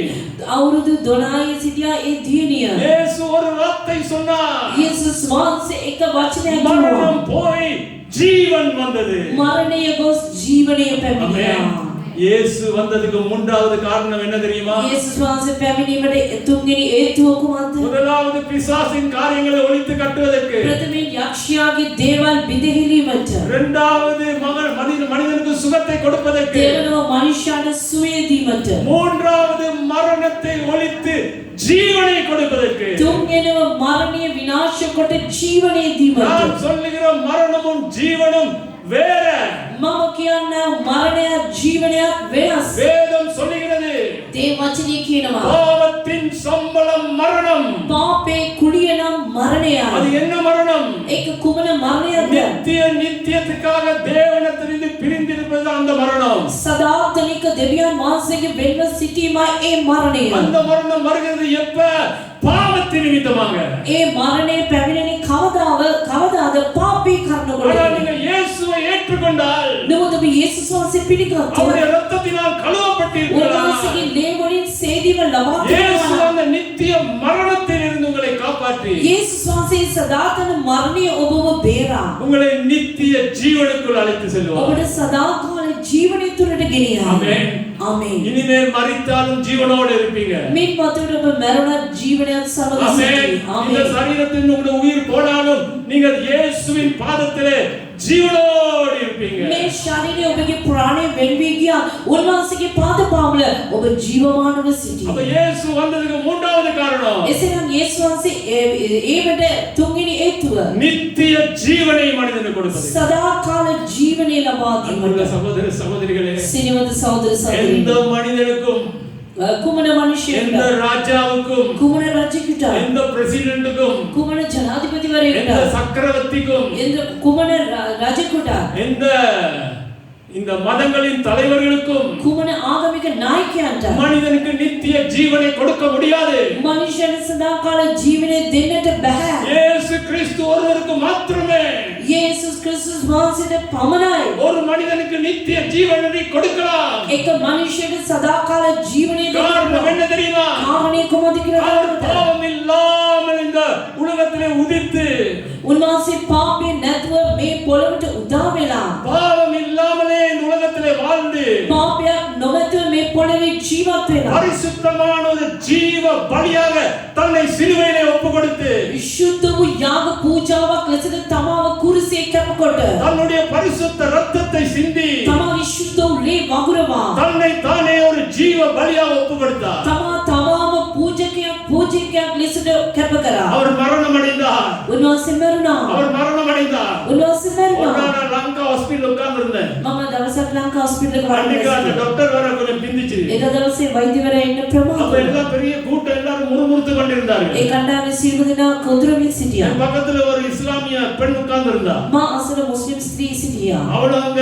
අවුරුදු 12 සිටියා ඒ දියණිය. இயேசு ஒரு வார்த்தை சொன்னார். යේසුස් වහන්සේ එක වචනයක් කිව්වා. மரணம் போய் ஜீவன் வந்தது. මරණය ගොස් ජීවනය පැමිණියා. இயேசு வந்ததுக்கு மூன்றாவது காரணம் என்ன தெரியுமா? යේසුස් වහන්සේ පැමිණීමට තුන්වෙනි හේතුව කුමක්ද? முதலாவது பிசாசின் காரியங்களை ஒழித்து கட்டுவதற்கு, ප්‍රථමයෙන් යක්ෂයාගේ දේවල් බිඳහිලීමට, இரண்டாவது மனிதனுக்கு சுகத்தை கொடுப்பதற்கு, දෙවනව මනුෂ්‍යයාට සුවය දීමට, மூன்றாவது மரணத்தை ஒழித்து ஜீவனை கொடுப்பதற்கு. තුන්වෙනව මරණය විනාශ කොට ජීවනය දීමට. நான் சொல்லுகிற மரணமும் ஜீவனும் வேற. මම කියන්නේ මරණයත් ජීවනයත් වෙනස්. வேதம் சொல்லுகிறது, දේ වචනේ කියනවා பாவத்தின் சம்பளம் மரணம். පාපේ කුලිය නම් මරණයයි. அது என்ன மரணம்? ඒක කුමන මරණයක්ද? நித்தியத்துக்காக தேவனிடத்திலிருந்து பிரிந்திருப்பது அந்த மரணம். සදාතනික දෙවියන් වහන්සේගේ වෙන්ව සිටීමයි ඒ මරණය. அந்த மரணம் வருகிறது எப்ப? பாவத்தின் நிமித்தமாக. ඒ මරණය පැමිණෙන්නේ කවදාද පාපී කරනකොට. ஆனால் நீங்கள் இயேசுவை ஏற்றுக்கொண்டால், නමුත් ඔබ යේසුස් වහන්සේ පිළිගත්තොත්, அவருடைய இரத்தத்தினால் கழுவப்பட்டீர்கள். උන්වහන්සේගේ ලේ වලින් සේදීම ලබා இயேசு ගන්නවා. அந்த நித்திய மரணத்தில் இருந்து உங்களை காப்பாற்றி යේසුස් වහන්සේ සදාතන මරණය ඔබව බේරා. உங்களை நித்திய ஜீவனுக்குள் அழைத்து செல்வார். ඔබට සදාකාල ජීවනය තුළට ගෙනියනවා. ஆமென். ආමේන්. இனிமேல் மரித்தாலும் ஜீவனோடு இருப்பீங்க. මින් පතුරට ඔබ මැරුණත් ජීවනයත් සමග ஆமென். සිටී. இந்த ආමේන්. சரீரத்தில் உங்களுடைய உயிர் போனாலும் நீங்கள் இயேசுவின் பாதத்திலே ஜீவனோடு இருப்பீங்க. මේ ශරීරය ඔබගේ ප්‍රාණය වෙන් වී ගියා. උන්වහන්සේගේ පාද පාමුල ඔබ ජීවමානව සිටී. அப்ப இயேசு வந்ததுக்கு மூன்றாவது காரணம், එසේනම් යේසුස් වහන්සේ ඒවට තුන්වෙනි හේතුව நித்திய ஜீவனை மனிதனுக்கு கொடுப்பது. සදාකාල ජීවනය ලබා அன்புள்ள දීමට. சகோதர சகோதரிகளே, සිනවද සහෝදර எந்த සහෝදරි, மனிதனுக்கும், කුමන எந்த මනුෂ්‍යයෙකුට, ராஜாவுக்கும், කුමන රජෙකුට, எந்த பிரசிடென்ட்டுக்கும், කුමන எந்த ජනාධිපතිවරයෙකුට, சக்கரவர்த்திக்கும், කුමන රජෙකුට, எந்த இந்த மதங்களின் தலைவர்களுக்கும் කුමන ආගමික නායකයන්ට மனிதனுக்கு நித்திய ஜீவனை கொடுக்க முடியாது. මනුෂ්‍යයන්ට සදාකාල ජීවනය දෙන්නට බෑ. இயேசு கிறிஸ்து ஒருவருக்கு மாத்திரமே යේසුස් ක්‍රිස්තුස් වහන්සේට පමණයි ஒரு மனிதனுக்கு நித்திய ஜீவனை கொடுக்கலாம். එක මනුෂ්‍යයෙකුට සදාකාල ජීවනය காரணம் දෙන්න. என்ன தெரியுமா? කාරණේ කොහොමද කියලා அவர் බලන්න. பாவம் இல்லாமல் இந்த உலகத்திலே உதித்து, උන්වහන්සේ පාපේ නැතුව මේ පොළොවට උදා වෙලා, பாவம் இல்லாமலே இந்த உலகத்திலே வாழ்ந்து, පාපයක් නොමැතිව මේ පොළොවේ ජීවත් වෙලා, பரிசுத்தமான ஒரு ஜீவ பலியாக தன்னை சிலுவையிலே ஒப்புக்கொடுத்து, විශුද්ධ වූ යාග පූජාවක් ලෙසට තමාව කුරුසේ කැපකොට, தன்னுடைய பரிசுத்த ரத்தத்தை சிந்தி, තමා විශුද්ධ වූ ලේ වගුරවා, தன்னை தானே ஒரு ஜீவ பலியாக ஒப்புக்கொடுத்தார். තමාව පූජකයක් ලෙසට කැප කරා. அவர் மரணம் அடைந்தார். උන්වහන්සේ මරුණා. அவர் மரணம் அடைந்தார். උන්වහන්සේ ஒரு මරුණා. நாள் நான் லங்கா ஹாஸ்பிடல் உட்கார்ந்து இருந்தேன். මම දවසක් ලංකා හොස්පිටල් එක அன்னைக்கு அந்த වඩා டாக்டர் வர கொஞ்சம் பிந்திச்சு. එදා දවසේ වෛද්‍යවරයා ඉන්න அப்ப ප්‍රමාදය. எல்லாம் பெரிய கூட்டம், எல்லாரும் முறுமுறுத்து கொண்டிருந்தார்கள். ඒ කණ්ඩායමේ සියලු දෙනා කොඳුරමින් සිටියා. என் பக்கத்துல ஒரு இஸ்லாமிய பெண் உட்கார்ந்து இருந்தா. මා අසල මුස්ලිම් ස්ත්‍රී සිටියා. அவளும் அங்க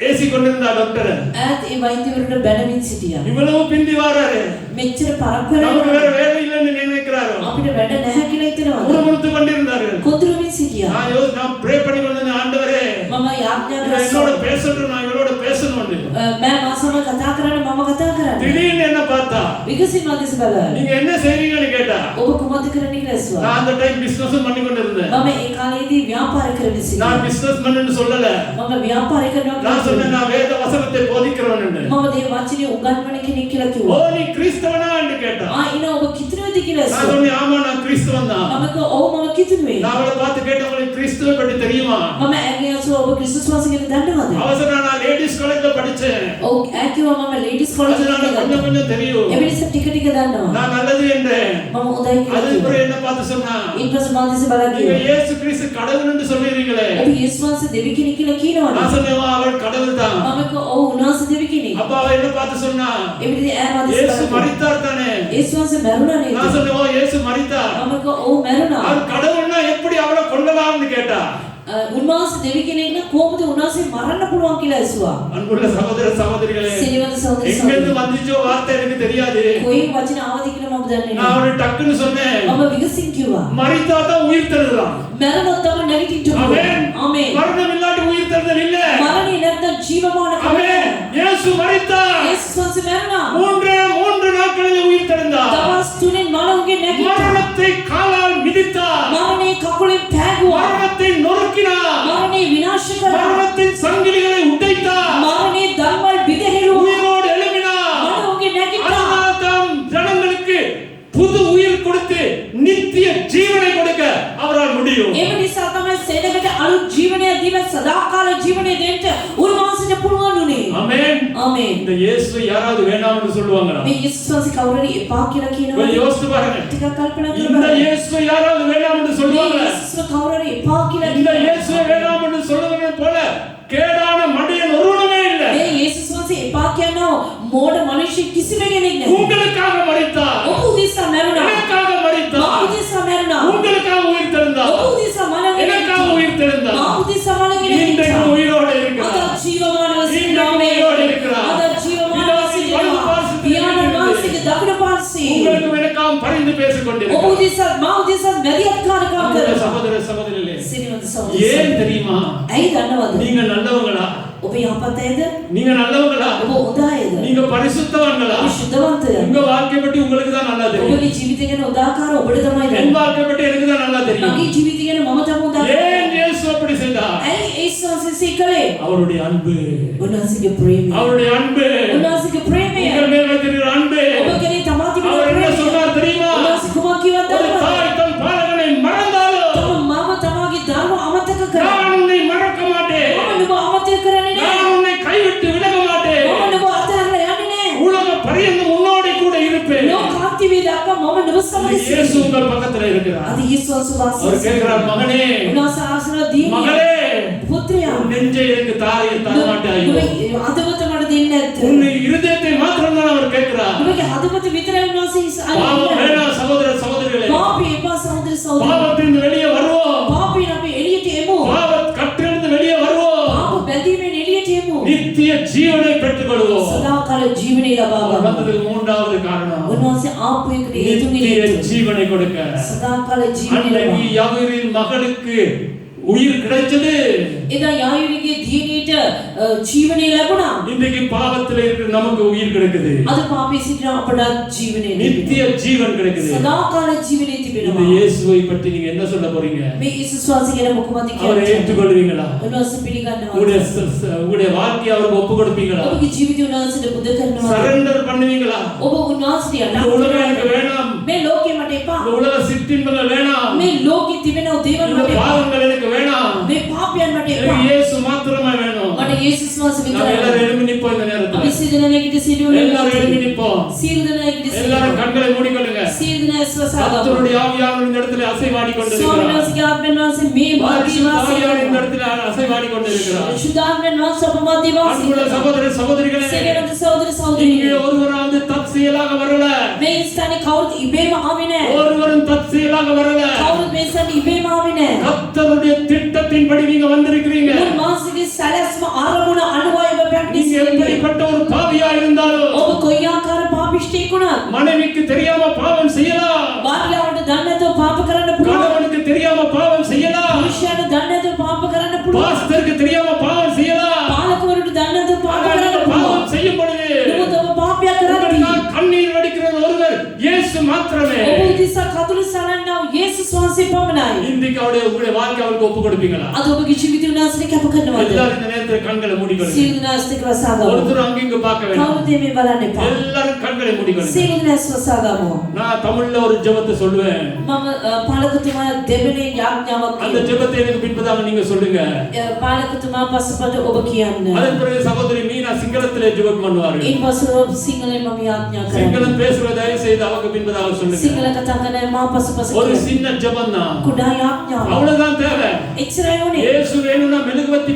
ஏசி கொண்டிருந்தா டாக்டர். ඈත් ඒ වෛද්‍යවරයාට බැනමින් සිටියා. இவ்வளவு பிந்தி வராரு. මෙච්චර පරක් நமக்கு කරලා வேற வேலை இல்லைன்னு நினைக்கிறாரு. අපිට වැඩ නැහැ කියලා හිතනවා. முறுமுறுத்து கொண்டிருந்தார்கள். කොඳුරමින් සිටියා. நான் ப்ரே பண்ணி கொண்டிருந்தேன், ஆண்டவரே මම යාඥා என்னோட කරා. பேசணும், நான் இவளோட பேசணும்னு. මම මාසම කතා කරන්න මම කතා කරන්නේ. திடீர்னு என்ன பார்த்தா, විගසින් මාදිස බලලා. நீங்க என்ன செய்றீங்கன்னு கேட்டா, ඔබ කුමක්ද කරන්නේ කියලා ඇසුවා. நான் அந்த டைம் பிசினஸ் பண்ணி கொண்டிருந்தேன். මම ඒ කාලේදී ව්‍යාපාර කරමින් සිටියා. நான் பிசினஸ் பண்ணேன்னு சொல்லல. මම ව්‍යාපාර කරනවා நான் කියලා சொன்னேன், நான் வேத வசனத்தை போதிக்கிறவன்னு. මම දේ වචනේ උගන්වන කෙනෙක් කියලා ஓ කිව්වා. நீ கிறிஸ்தவனான்னு கேட்டா. එන ඔබ කිතුනේද කියලා நான் ඇසුවා. சொன்னேன், ஆமா நான் கிறிஸ்தவன் தான். මම කිව්වා ඔව් මම කිතුනේ. நான் அவளை பார்த்து கேட்டேன், உங்களுக்கு கிறிஸ்துவை பற்றி தெரியுமா? මම ඇගේ ඇසුවා ඔබ ක්‍රිස්තුස් වහන්සේ ගැන දන්නවද? அவசர நான் லேடிஸ் காலேஜ்ல படிச்சேன். ඔව් ඈ කිව්වා මම ලේඩිස් කොලෙජ් அதனால එකේ கொஞ்சம் கொஞ்சம் தெரியும். එවිලස ටික ටික දන්නවා. நான் நல்லது என்றேன். මම හොඳයි කියලා அதுக்கு කිව්වා. பிறகு என்ன பார்த்து சொன்னா, ඊට පස්සේ මා දිහා බලලා நீங்க කිව්වා இயேசு கிறிஸ்து கடவுள் என்று சொல்றீங்களே. ඔබ යේසුස් වහන්සේ දෙවි කෙනෙක් කියලා කියනවනේ. நான் சொன்னேன், அவள் கடவுள் தான். මම කිව්වා ඔව් උන්වහන්සේ දෙවි කෙනෙක්. அப்ப அவ என்ன பார்த்து சொன்னா, එවිලදී ඈ මා දිහා இயேசு බලලා மரித்தார் தானே. යේසුස් වහන්සේ මරුණා නේද? நான் சொன்னேன், ஓ இயேசு மரித்தார். මම කිව්වා ඔව් මරුණා. அவர் கடவுள்னா எப்படி அவளை கொல்லலாம்னு கேட்டா. උන්වහන්සේ දෙවි කෙනෙක් නම් කොහොමද උන්වහන්සේ මරන්න පුළුවන් කියලා ඇසුවා. அன்புள்ள சகோதர சகோதரிகளே, සිරිවන්ත සහෝදර எங்கிருந்து வந்துச்சோ வார்த்தை எனக்கு தெரியாது. කොයි වචන ආවද කියලා මම දන්නේ நான் නැහැ. ஒரு டக்குன்னு சொன்னேன், මම විගසින් කිව්වා. மரித்தா தான் உயிர் தருதலாம். මරණොත් තමයි නැගිටින්න ஆமென். ආමේන්. மரணம் இல்லாட்டி உயிர் தருதல் இல்ல. මරණේ නැත්නම් ජීවමාන ஆமென். இயேசு மரித்தார். යේසුස් වහන්සේ මැරුණා. மூன்று நாட்களில் உயிர் தந்தார். දවස් 3න් මරණුගේ නැගිට්ටා. மரணத்தை காலால் மிதித்தார். මරණේ කකුලෙන් පෑගුවා. மரணத்தை நொறுக்கினார். මරණේ විනාශ කළා. மரணத்தின் சங்கிலிகளை உடைத்தார். මරණේ දම්වල් බිඳහෙළුවා. உயிரோடு எழுப்பினார். මරණුගේ නැගිට්ටා. அதனால்தான் ஜனங்களுக்கு புது உயிர் கொடுத்து நித்திய ஜீவனை கொடுக்க அவரால் முடியும். ඒ නිසා තමයි සේනකට අලුත් ජීවනය දීලා සදාකාල ජීවනය දෙන්න උන්වහන්සේට පුළුවන් උනේ. ஆமென். ආමේන්. இந்த இயேசு யாராவது வேண்டாம்னு சொல்லுவாங்களா? මේ යේසුස් වහන්සේ කවුරුරි එපා කියලා කියනවා. கொஞ்சம் யோசித்து பாருங்க. ටිකක් කල්පනා இந்த කරලා இயேசு யாராவது வேண்டாம்னு சொல்லுவாங்களா? යේසුස් කවුරුරි එපා කියලා இந்த කියනවා. இயேசு வேண்டாம்னு சொல்லுவதை போல கேடான மடியன் ஒருவனுமே இல்லை. මේ යේසුස් වහන්සේ එපා කියනවා මෝඩ මිනිස්සු කිසිම කෙනෙක් නැහැ. உங்களுக்காக மரித்தார். ඔබ උදෙසා මැරුණා. எனக்காக මා மரித்தார். උදෙසා මැරුණා. உங்களுக்காக உயிர் தெழுந்தார். ඔබ උදෙසා මරණය எனக்காக உயிர் தெழுந்தார். මා උදෙසා මරණය இன்றைக்கு உயிரோடு இருக்கிறார். අද ජීවමානව இன்றைக்கு සිටිනවා. உயிரோடு இருக்கிறார். අද ජීවමානව සිටිනවා. පියාණන් වහන්සේගේ දකුණු පාර්ශ්වයේ உங்களுக்கு எனக்காம் பரிந்து பேசிக் ඔබ கொண்டிருக்கிறார். උදෙසා මා උදෙසා මැදිහත්කාරකම් அன்புள்ள කරනවා. சகோதர சகோதரிகளே, සිරිවන්ත ஏன் සහෝදරයෝ தெரியுமா? ඇයි දන්නවද? நீங்க நல்லவங்களா? ඔබ යහපතයිද? நீங்க நல்லவங்களா? ඔබ උදායද? நீங்க பரிசுத்தவான்களா? ඔබ ශුද්ධවන්තද? உங்க வாழ்க்கை பற்றி உங்களுக்கு தான் நல்லா தெரியும். ඔබගේ ජීවිතය ගැන උදාකාර ඔබට තමයි என் දන්නේ. வாழ்க்கை பற்றி எனக்கு தான் நல்லா தெரியும். මගේ ජීවිතය ගැන මම තමයි උදාකාර. ஏன் இயேசு அப்படி செய்தார்? ඇයි යේසුස් වහන්සේ කළේ? அவருடைய அன்பு, උන්වහන්සේගේ ප්‍රේමය. அவருடைய அன்பு, උන්වහන්සේගේ ප්‍රේමය. உங்கள் மேல் வைத்திருக்கிற அன்பு. ඔබ කෙරේ තමා තිබෙන அவர் என்ன ප්‍රේමය. சொன்னார் தெரியுமா? උන්වහන්සේ කුමක් කිව්වද ஒரு දන්නවද? தாய் தன் பாலகனை மறந்தாலும் මම තමාගේ දරුවා අමතක කරා. நான் உன்னை மறக்க மாட்டேன். මම නුඹ අමතක කරන්නේ නැහැ. நான் உன்னை கைவிட்டு விலக மாட்டேன். මම නුඹ අතහැරලා යන්නේ නැහැ. உலக பரியந்தம் உன்னோடு கூட இருப்பேன். ලෝකාන්තිමේ දක්වා මම නුඹ සමග இயேசு සිටිනවා. உங்கள் பக்கத்துல இருக்கிறார். අද යේසුස් அவர் වහන්සේ கேட்கிறார், மகனே, උන්වහන්සේ ආසන දීලා மகளே, පුත්‍රයා உன் நெஞ்சை எனக்கு தாயை தரமாட்டாயோ? හදවත මට දෙන්නේ නැද්ද? உன் இருதயத்தை மாத்திரம் தான் அவர் கேட்கிறார். ඔබගේ හදවත විතරයි උන්වහන්සේ பாவம் வேண்டாம் சகோதர சகோதரிகளே. පාපේ එපා සහෝදර සහෝදරි. பாவத்திலிருந்து வெளியே வருவோம். පාපයෙන් අපි එළියට එමු. பாவ கட்டிலிருந்து வெளியே வருவோம். පාප බැඳීමෙන් එළියට එමු. நித்திய ஜீவனை பெற்றுக் கொள்வோம். සදාකාල ජීවනය ලබා அவர் ගන්න. வந்ததுக்கு மூன்றாவது காரணம், උන්වහන්සේ ආපු එකට හේතුනේ நித்திய ஜீவனை கொடுக்க. සදාකාල ජීවනය அன்னைக்கு ලබා. யாவீரின் மகளுக்கு உயிர் கிடைச்சது. එදා යායුරිගේ දියණියට ජීවනය ලැබුණා. இன்றைக்கு பாவத்தில் இருக்கிற நமக்கு உயிர் கிடைக்குது. අද පාපේ සිටින අපට ජීවනය ලැබෙනවා. நித்திய ஜீவன் கிடைக்குது. සදාකාල ජීවනය இந்த තිබෙනවා. இயேசுவை பற்றி நீங்க என்ன சொல்ல போறீங்க? මේ යේසුස් වහන්සේ ගැන මොකක්ද அவரை කියන්නේ? ஏற்றுக்கொள்வீங்களா? උන්වහන්සේ පිළිගන්නවා. உங்களுடைய வாழ்க்கையை அவருக்கு ஒப்பு கொடுப்பீங்களா? ඔබගේ ජීවිතය උන්වහන්සේට පුද කරනවා. சரண்டர் பண்ணுவீங்களா? ඔබ උන්වහන්සේට இந்த உலகம் எனக்கு வேணாம். මේ ලෝකෙ මට එපා. இந்த உலக சிற்றின்பங்கள் வேணாம். මේ ලෝකෙ තිබෙන දේවල් இந்த මට එපා. பாவங்கள் எனக்கு வேணாம். මේ පාපයන් මට එපා. எனக்கு இயேசு மாத்திரமே வேணும். මට යේසුස් වහන්සේ நம்ம විතරයි. எல்லாரும் எழும்பி நிப்போம் இந்த අපි நேரத்துல. සියලු දෙනාට සියලු எல்லாரும் எழும்பி நிப்போம். සියලු දෙනාට எல்லாரும் கண்களை மூடிக்கொள்ளுங்க. සියලු දෙනා ස්වසාගම. கர்த்தருடைய ஆவியானவர் இந்த இடத்துல அசைவாடி கொண்டிருக்கிறார். ස්වාමීන් ආත්මෙන් වහන්සේ මේ பரிசுத்த වාසය ஆவியானவர் இந்த இடத்துல அசைவாடி கொண்டிருக்கிறார். සුදාත්මෙන් වහන්සේ අපමාදී වාසය அன்புள்ள சகோதர சகோதரிகளே, සියලු සහෝදර இங்கே සහෝදරියනි ஒருவராவது தற்செயலாக வரல. මේ ස්ථානේ කවුරුත් ඉබේම ආවේ නැහැ. ஒருவரும் தற்செயலாக வரல. කවුරුත් මේ ස්ථානේ ඉබේම ආවේ නැහැ. கர்த்தருடைய திட்டத்தின்படி நீங்க வந்திருக்கிறீங்க. උන්වහන්සේගේ සැලැස්ම ආරමුණ අනුවයි ඔබ நீங்க ප්‍රැක්ටිස් எப்படிப்பட்ட ஒரு பாவியா இருந்தாலும் ඔබ කොයි ආකාර පාපිෂ්ඨයෙක් වුණත් மனைவிக்கு தெரியாம பாவம் செய்யலாம். භාර්යාවට දන්නේ නැතුව පාප කරන්න පුළුවන්. கணவனுக்கு தெரியாம பாவம் செய்யலாம். පුරුෂයාට දන්නේ නැතුව පාප කරන්න පුළුවන්. பாஸ்டருக்கு தெரியாம பாவம் செய்யலாம். පාලකවරුන්ට දන්නේ නැතුව පාප ஆனால் කරන්න நீங்க පුළුවන්. பாவம் செய்யும் பொழுது නමුත් ඔබ පාපයක් කරද්දී உங்களுக்காக கண்ணீர் வடிக்கிறது ஒருவர் இயேசு மாத்திரமே. ඔබ උදෙසා කඳුළු සලන්නා යේසුස් වහන්සේ පමණයි. இன்றைக்கு உங்களுடைய வாழ்க்கை அவருக்கு ஒப்பு கொடுப்பீங்களா? අද ඔබගේ ජීවිතය උන්වහන්සේට කැප කරනවද? எல்லாரும் இந்த நேரத்தில் கண்களை மூடிக்கொள்ளுங்க. සියලු දෙනා ස්තික වසාගමු. ஒருத்தர் அங்கிங்க பார்க்க வேண்டாம். කවුරුත් මේ බලන්න එපා. எல்லாரும் கண்களை மூடிக்கொள்ளுங்க. සියලු දෙනා වසාගමු. நான் தமிழ்ல ஒரு ஜெபத்தை சொல்லுவேன். මම පාලකතුමා දෙවෙනි යාඥාවක් அந்த කියනවා. ஜெபத்தை எனக்கு பின்பதாக நீங்க சொல்லுங்க. පාලකතුමා පසුපස ඔබ කියන්න. அதன் பிறகு சகோதரி மீனா சிங்களத்திலே ஜெபம் பண்ணுவார்கள். ඊට පස්සේ සිංහලෙන් මම යාඥා කරනවා. சிங்களம் பேசுற தயவு செய்து அவங்க பின்பதாக சொல்லுங்க. සිංහල කතා කරන මා පසුපස ஒரு කියන්න. சின்ன ஜெபம் தான். කුඩා යාඥාවක්. அவ்வளவுதான் தேவை. එච්චරයි ඕනේ. இயேசு வேணும்னா மெழுகுவர்த்தி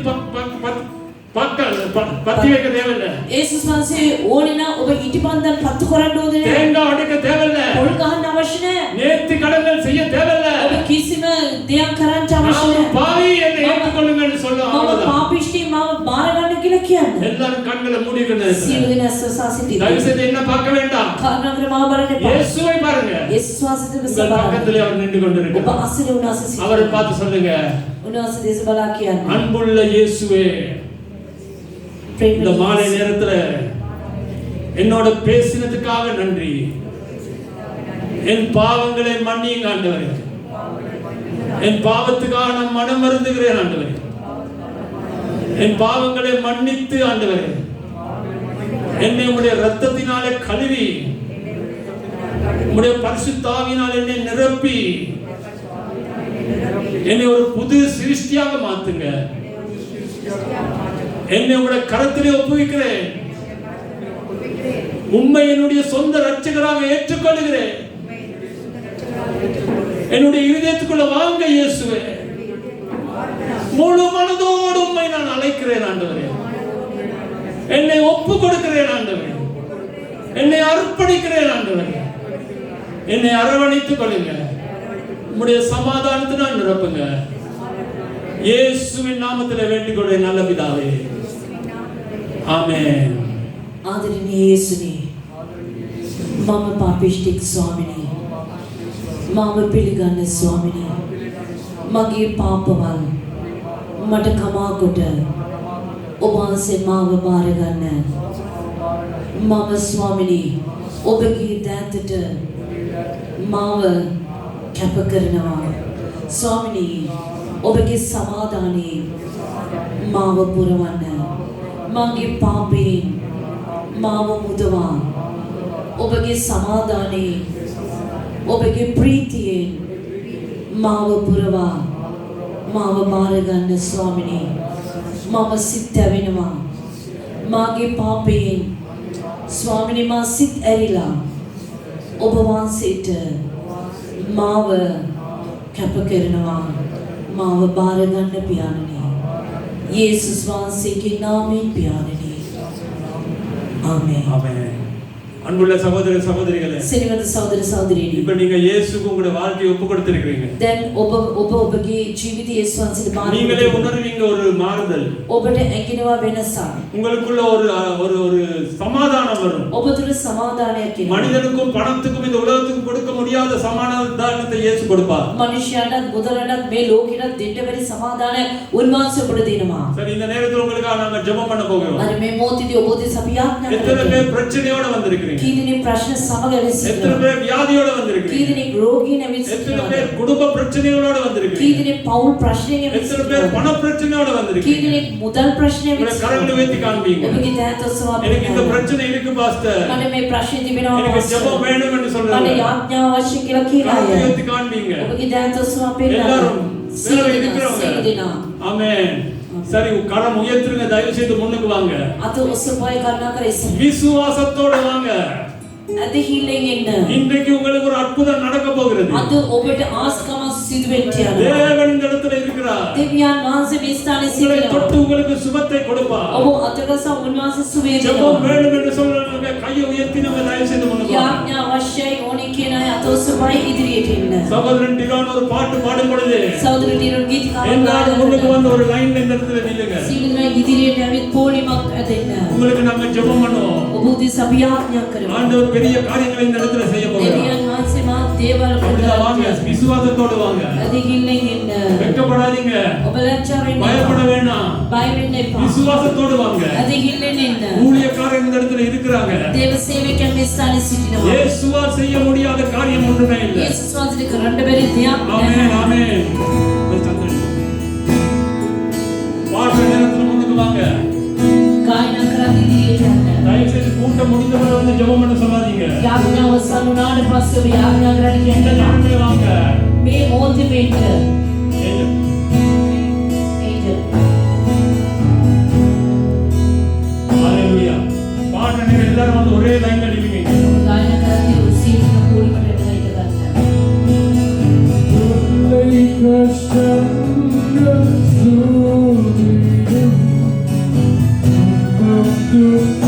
பத்தி வைக்க தேவையில்லை. යේසුස් වහන්සේ ඕනේ නම් ඔබ ඉටිපන්දම් පත්තු කරන්න ඕනේ නැහැ. தேங்காய் உடைக்க தேவையில்லை. පොල් ගහන්න අවශ්‍ය නැහැ. நேர்த்தி கடன்கள் செய்ய தேவையில்லை. ඔබ කිසිම දෙයක් කරන්න අවශ්‍ය நான் ஒரு නැහැ. பாவி என்னை මම කියන්න. எல்லாரும் கண்களை மூடிக்கணும். සියලු දෙනා සසා සිටින්න. தயவு செய்து என்ன பார்க்க வேண்டாம். කාරණාවකට මාව බලන්න එපා. இயேசுவை பாருங்க. යේසුස් වහන්සේ දෙස உங்கள் බලන්න. பக்கத்திலே அவர் நின்று ඔබ கொண்டிருக்கிறார். අසල උනාසේ සිටින්න. அவரை பார்த்து சொல்லுங்க, උනාසේ දෙස බලා කියන්න. அன்புள்ள இயேசுவே, இந்த மாலை நேரத்துல என்னோட பேசினதுக்காக நன்றி. என் பாவங்களை மன்னியுங்க ஆண்டவரே. என் பாவத்துக்காக நான் மனம் வருந்துகிறேன் ஆண்டவரே. என் பாவங்களை மன்னித்து ஆண்டவரே, என்னை உம்முடைய இரத்தத்தினாலே கழுவி உம்முடைய பரிசுத்த ஆவியினால் என்னை நிரப்பி என்னை ஒரு புது சிருஷ்டியாக மாத்துங்க. என்னை உம்முடைய கரத்திலே ஒப்புவிக்கிறேன். உம்மை என்னுடைய சொந்த இரட்சகராக ஏற்றுக்கொள்கிறேன். என்னுடைய இதயத்துக்குள்ள வாங்க இயேசுவே. முழு மனதோடு உம்மை நான் அழைக்கிறேன் ஆண்டவரே. என்னை ஒப்பு கொடுக்கிறேன் ஆண்டவரே. என்னை அர்ப்பணிக்கிறேன் ஆண்டவரே. என்னை அரவணைத்துக் கொள்ளுங்க. உம்முடைய சமாதானத்தை நான் நிரப்புங்க. இயேசுவின் நாமத்தில் வேண்டிக் கொள்கிறேன் நல்ல பிதாவே. ஆமென். ආදරණීය යේසුනේ, මම පාපිෂ්ඨික ස්වාමිනේ, මාව පිළිගන්න ස්වාමිනේ. මගේ පාපවල් මට කමා කොට ඔබ වහන්සේ මාව බාර ගන්න. මම ස්වාමිනේ ඔබගේ දෑතට මාව කැප කරනවා. ස්වාමිනේ ඔබගේ සමාදානයේ මාව පුරවන්න. මගේ පාපයෙන් මාව මුදවා ඔබගේ සමාදානයේ ඔබගේ ප්‍රීතියෙන් මාව පුරවා මාව බාර ගන්න ස්වාමිනේ. මම සිත් ඇවෙනවා. මාගේ පාපයෙන් ස්වාමිනේ මා සිත් ඇරිලා ඔබ වහන්සේට මාව කැප කරනවා. මාව බාර ගන්න පියාණනි. යේසුස් වහන්සේගේ නාමයෙන් පියාණනි. ஆமென். ஆமென். அன்புள்ள சகோதர சகோதரிகளே, සිරිවන්ත සහෝදර සහෝදරියනි, இப்ப நீங்க இயேசுக்கு உங்களுடைய வாழ்க்கையை ஒப்பு கொடுத்திருக்கீங்க. දැන් ඔබගේ ජීවිතය යේසුස් වහන්සේට බාර நீங்களே உணர்வீங்க ஒரு மாறுதல். ඔබට ඇඟෙනවා වෙනසක්. உங்களுக்குள்ள ஒரு ஒரு ஒரு சமாதானம் வரும். ඔබ තුළ සමාදානයක් එනවා. மனிதனுக்கும் பணத்துக்கும் இந்த உலகத்துக்கும் கொடுக்க முடியாத சமாதானத்தை இயேசு கொடுப்பார். මනුෂ්‍යයන්ට මුදලට මේ ලෝකෙට දෙන්න බැරි සමාදානයක් උන්වහන්සේ ඔබට දෙනවා. சரி, இந்த நேரத்துல உங்களுக்காக நாங்க ஜெபம் பண்ண போகிறோம். අර මේ මොහොතේදී ඔබ දෙස අපි යාඥා எத்தனை කරනවා. பேர் பிரச்சனையோட வந்திருக்கீங்க? කී දෙනෙක් ප්‍රශ්න සමග எத்தனை ඇවිස්සෙනවා. பேர் வியாதியோட කී வந்திருக்கீங்க? දෙනෙක් රෝගීන් எத்தனை ඇවිස්සෙනවා. பேர் குடும்ப பிரச்சனைகளோட කී வந்திருக்கீங்க? දෙනෙක් පෞල් ප්‍රශ්නයෙන් எத்தனை பேர் ඇවිස්සෙනවා. பண பிரச்சனையோட කී வந்திருக்கீங்க? දෙනෙක් මුදල් ප්‍රශ්නයෙන් உங்களை கரங்களை ඇවිස්සෙනවා. உயர்த்தி காண்பீங்க. ඔබගේ දෑත ඔසවා எனக்கு இந்த බලන්න. பிரச்சனை இருக்கு பாஸ்டர், මට මේ ප්‍රශ්නේ තිබෙනවා எனக்கு මාස්ටර්. ஜெபம் வேணும் என்று මට சொல்றாங்க. යාඥා අවශ්‍ය කියලා කියලා கரங்களை අය. உயர்த்தி காண்பீங்க. ඔබගේ දෑත ඔසවා පෙන්නන්න. எல்லாரும் සියලු வேலை දෙනා, இருக்கிறவங்க. සියලු දෙනා. ஆமென். சரி, கரம் உயர்த்துங்க. தயவு செய்து முன்னுக்கு வாங்க. අත ඔසවපය කරුණා කර ඉස්සෙන්න. விசுவாசத்தோட வாங்க. ඇදහිල්ලෙන් එන්න. இன்றைக்கு உங்களுக்கு ஒரு அற்புதம் நடக்க போகிறது. අද ඔබට ආස්කමක් සිදු වෙන්න යනවා. தேவன் இந்த இடத்துல இருக்கிறார். දෙවියන් වහන්සේ මේ ස්ථානයේ உங்களை සිටිනවා. தொட்டு உங்களுக்கு சுபத்தை கொடுப்பார். ඔබ අතකස උන්වහන්සේ සුවය ஜெபம் දෙනවා. வேணும் என்று சொல்றவங்க கையை உயர்த்தி நம்ம தயவு செய்து முன்னுக்கு வாங்க. යාඥා අවශ්‍යයි ඕනේ කියන අය අත ඔසවපය ඉදිරියට එන්න. சகோதரன் டிரான் ஒரு பாட்டு பாடும் பொழுது සහෝදර ටිරන් ගීතිකාවක් எல்லாரும் முன்னுக்கு ගායනා வந்து ஒரு லைன்ல இந்த இடத்துல நில்லுங்க. සීලනා ඉදිරියට ඇවිත් පොලිමක් ඇදෙන්න. உங்களுக்கு நாங்க ஜெபம் பண்ணுவோம். ඔබ උදෙසා අපි යාඥා කරමු. ஆண்டவர் பெரிய காரியங்களை இந்த இடத்துல செய்ய போகிறார். දෙවියන් වහන්සේ මා දේවල් அப்படிதான் வாங்க, කරනවා. விசுவாசத்தோடு வாங்க. ඇදහිල්ලෙන් එන්න. வெட்கப்படாதீங்க, ඔබ ලැජ්ජා වෙන්න பயப்பட එපා. வேண்டாம். බය වෙන්න එපා. விசுவாசத்தோடு வாங்க. ඇදහිල්ලෙන් එන්න. ஊழியக்காரர் இந்த இடத்துல இருக்கிறாங்க. දේව සේවකයන් මේ ස්ථානයේ සිටිනවා. இயேசுவால் செய்ய முடியாத காரியம் ஒன்றுமே இல்லை. යේසුස් වහන්සේට කරන්න බැරි දෙයක් ஆமென், නැහැ. ஆமென். பாட்டு நேரத்துல முன்னுக்கு வாங்க. ගායනා කරන් ඉදිරියට යන්න. தயவு செய்து கூட்டம் முடிந்த பிறகு வந்து ஜெபம் பண்ண சொல்லாதீங்க. යාඥාව අවසන් වුණාට පස්සේ ඔබ යාඥා කරන්න இந்த කියන්න. நேரமே வாங்க. මේ මොහොතේ මේක. ஏஞ்சல். ஹalleluya. பாட்டு நேரம் எல்லாரும் வந்து ஒரே லைன்ல நில்லுங்க. ගායනා කරද්දී ඔය සීලන පොලිමට එන්න එක ගන්න. Thank you.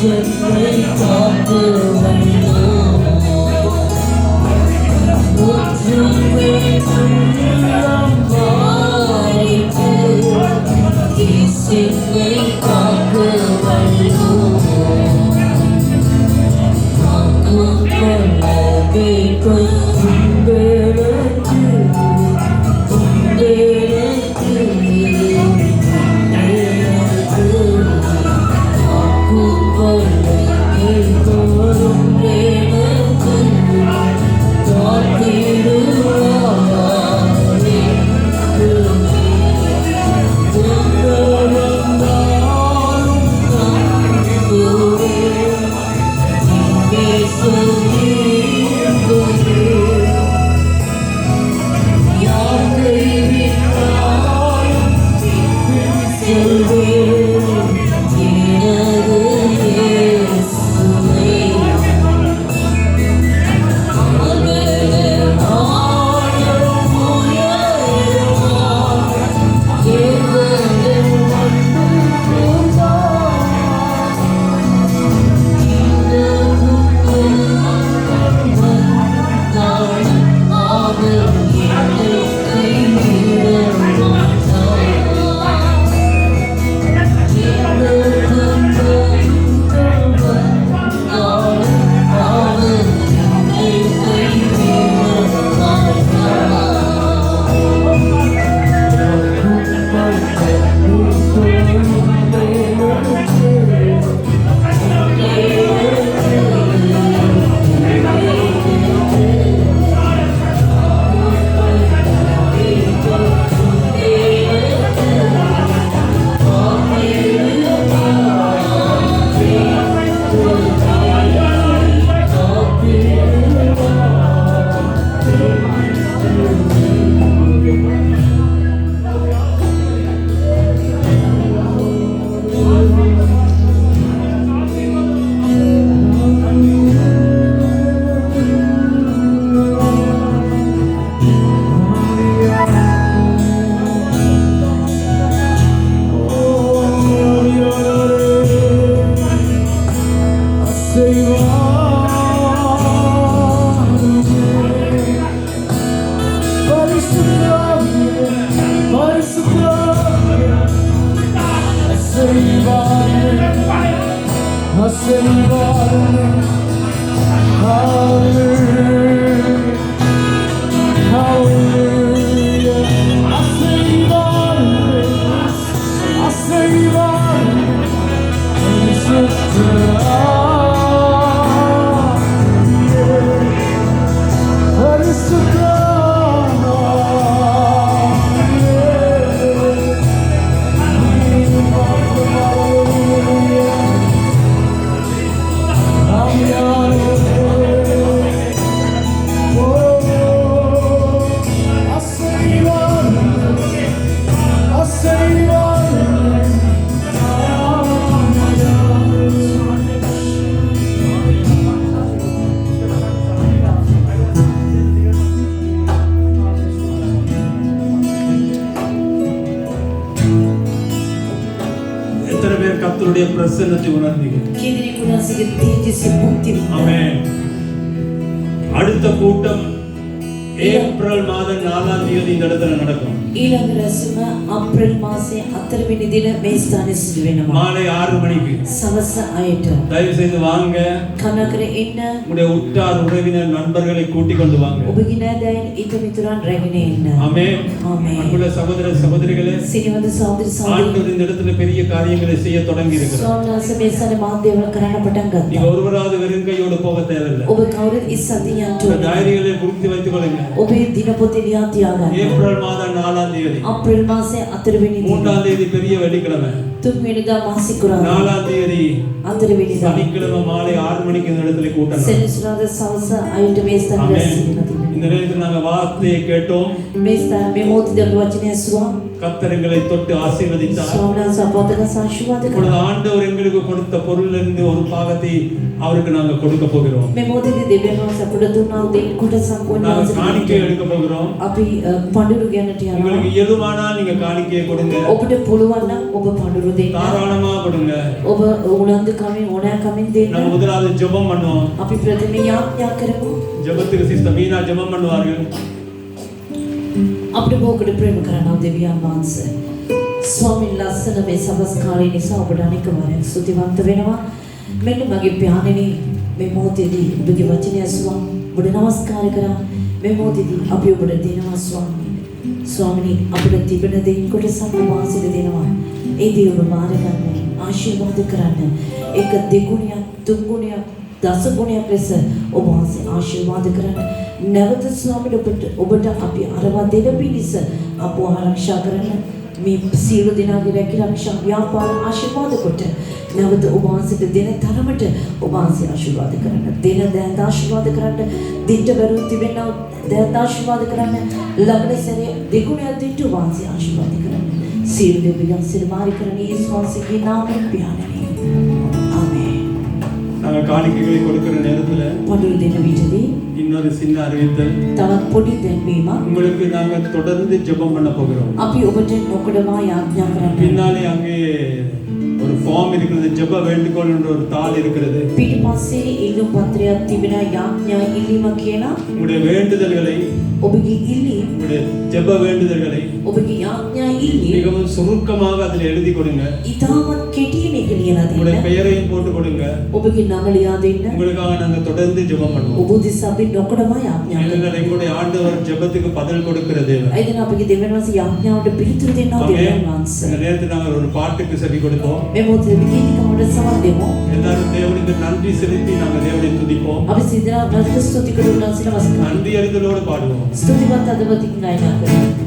சென்னை காத்து வந்தோம் ஒற்றுமை உள்ளம் மாறிட்டு சென்னை காத்து வந்தோம் காக்கும் கொள்ளகை கொம்பெருக்கு கொம்பெருக்கு கர்த்தருடைய பிரசன்னத்தை உணர்ந்தீங்க. ஆமென். அடுத்த கூட்டம் ஏப்ரல் மாதம் 4ஆம் தேதி இந்த இடத்துல நடக்கும். ඊළඟ රැස්වීම අප්‍රේල් මාසයේ 4 වෙනි දින මේ ස්ථානයේ සිදු වෙනවා. மாலை 6 மணிக்கு. සවස 6ට. தயவு செய்து வாங்க. කනකර ඉන්න. உங்களுடைய உற்றார் உறவினர் நண்பர்களை கூட்டிக் கொண்டு வாங்க. ඔබගේ නෑදෑයන් ඊට මිතුරන් රැගෙන එන්න. ஆமென். ஆமென். அன்புள்ள சகோதர சகோதரிகளே, සිනවද සහෝදර සහෝදரி, ஆண்டவர் இந்த இடத்துல பெரிய காரியங்களை செய்ய தொடங்கி இருக்கிறார். සෝනාස මේසන මාධ්‍යවල කරන්න පටන් ගත්තා. நீங்க ஒருவராவது வெறும் கையோடு போக தேவையில்லை. ඔබ කවුරුත් ඉස්සතියන්ට உங்க டைரிகளை குறித்து வைத்துக் கொள்ளுங்க. ඔබේ දිනපොතේ ලියා තියාගන්න. ஏப்ரல் மாதம் 4ஆம் தேதி. අප්‍රේල් මාසයේ 4 වෙනි දින. 3ஆம் தேதி பெரிய வெள்ளிக்கிழமை. 3 වෙනිදා මාසිකුරා. 4ஆம் தேதி 4 වෙනිදා சனிக்கிழமை மாலை 6 மணிக்கு இந்த இடத்துல கூட்டம். සෙනසුරාදා සවස 6ට මේ ස්ථානයේ இந்த நேரத்தில் நாங்க வார்த்தையை கேட்டோம். මේ ස්ථාන මේ මොහොතේ වචනය ඇසුවා. கர்த்தர் எங்களை தொட்டு ஆசீர்வதித்தார். ස්වාමීන් වහන්සේ අපවත් ආශිර්වාද இப்பொழுது කරනවා. ஆண்டவர் எங்களுக்கு கொடுத்த பொருளிலிருந்து ஒரு பாகத்தை அவருக்கு நாங்கள் கொடுக்க போகிறோம். මේ මොහොතේදී දෙවියන් වහන්සේ අපට දුන්නා වූ දෙයින් කොටසක් நாங்கள் காணிக்கை වුණා. எடுக்க போகிறோம். අපි පඬුරු ගැනට යනවා. உங்களுக்கு எதுவானால் நீங்க காணிக்கையை கொடுங்க. ඔබට පුළුවන් නම් ඔබ පඬුරු දෙන්න. தாராளமா கொடுங்க. ඔබ උනන්දු කමින් ඕනෑකමින් දෙන්න. நம்ம முதலாவது ஜெபம் பண்ணுவோம். අපි ප්‍රථම යාඥා කරමු. ஜெபத்துக்கு சிஸ்டர் மீனா ஜெபம் பண்ணுவார்கள். අපිට බොහෝකට ප්‍රේම කරනවා දෙවියන් වහන්සේ. ස්වාමීන් ලස්සන මේ සවස් කාලේ නිසා ඔබට අනෙක් වරක් ස්තුතිවන්ත වෙනවා. මෙන්න මගේ ප්යාණෙනි මේ මොහොතේදී ඔබගේ වචනය ඇසුවා. ඔබට නමස්කාර කරා. මේ මොහොතේදී අපි ඔබට දෙනවා ස්වාමී. ස්වාමීනි අපිට තිබෙන දෙයින් කොටසක් වාසිත දෙනවා. ඒ දේ ඔබ බාර ගන්න. ආශිර්වාද කරන්න. ඒක දෙගුණයක් තුන් ගුණයක් දස ගුණයක් ලෙස ඔබ වහන්සේ ආශිර්වාද කරන්න. නැවත ස්වාමීන් ඔබට අපි අරවා දෙන පිණිස අපව ආරක්ෂා කරන්න. මේ සියලු දෙනාගේ රැකිරක්ෂා ව්‍යාපාර ආශිර්වාද කොට නැවත ඔබ වහන්සේට දෙන තරමට ඔබ වහන්සේ ආශිර්වාද කරන්න. දෙන දෑත ආශිර්වාද කරන්න. දිට බැරුම් තිබෙනා දෑත ආශිර්වාද කරන්න. ලබන සැරේ දෙගුණයක් දිට ඔබ වහන්සේ ආශිර්වාද කරන්න. සියලු දෙවියන් සිරමාරි කරන යේසුස් වහන්සේගේ නාමයෙන් පියාණනි. ආමේන්. நாங்கள் காணிக்கைகளை கொடுக்கிற நேரத்துல පඬුරු දෙන විටදී இன்னொரு சின்ன அறிவித்தல். තවත් පොඩි දැන්වීමක් உங்களுக்கு நாங்கள் தொடர்ந்து ஜெபம் பண்ண போகிறோம். අපි ඔබට නොකඩවා යාඥා කරන්න. பின்னாலே அங்கே ஒரு ஃபார்ம் இருக்கிறது, ஜெப வேண்டுகோள் என்ற ஒரு தாள் இருக்கிறது. පිටිපස්සේ ඉල්ලුම් පත්‍රයක් තිබෙන යාඥා ඉල්ලීම කියලා உங்களுடைய வேண்டுதல்களை, ඔබගේ ඉල්ලීම් உங்களுடைய ஜெப வேண்டுதல்களை ඔබගේ යාඥා ඉල්ලීම් மிகவும் சுருக்கமாக அதில் எழுதி கொடுங்க. ඉතාමත් කෙටියෙන් එක ලියලා உங்களுடைய දෙන්න. பெயரையும் போட்டு கொடுங்க. ඔබගේ නම ලියා දෙන්න. உங்களுக்காக நாங்கள் தொடர்ந்து ஜெபம் பண்ணுவோம். ඔබ දිස්ස අපි නොකඩවා යාඥා කරනවා. ஏனென்றால் எங்களுடைய ஆண்டவர் ஜெபத்துக்கு பதில் கொடுக்கிற தேவன். එදින අපගේ දෙවියන් වහන්සේ යාඥාවට පිළිතුරු දෙනවා දෙවියන් වහන්සේ. இந்த நேரத்தில் நாங்கள் ஒரு பாட்டுக்கு செவி கொடுப்போம். මේ මොහොතේ විකීනිකවට සමන් දෙමු. எல்லாரும் தேவனுக்கு நன்றி செலுத்தி நாங்கள் தேவனை துதிப்போம். අපි සිතන රජ ස්තුති කරනවා සින වස්තු. நன்றி அறிதலோடு பாடுவோம். ස්තුතිවත් අදවතින් ගායනා කරමු.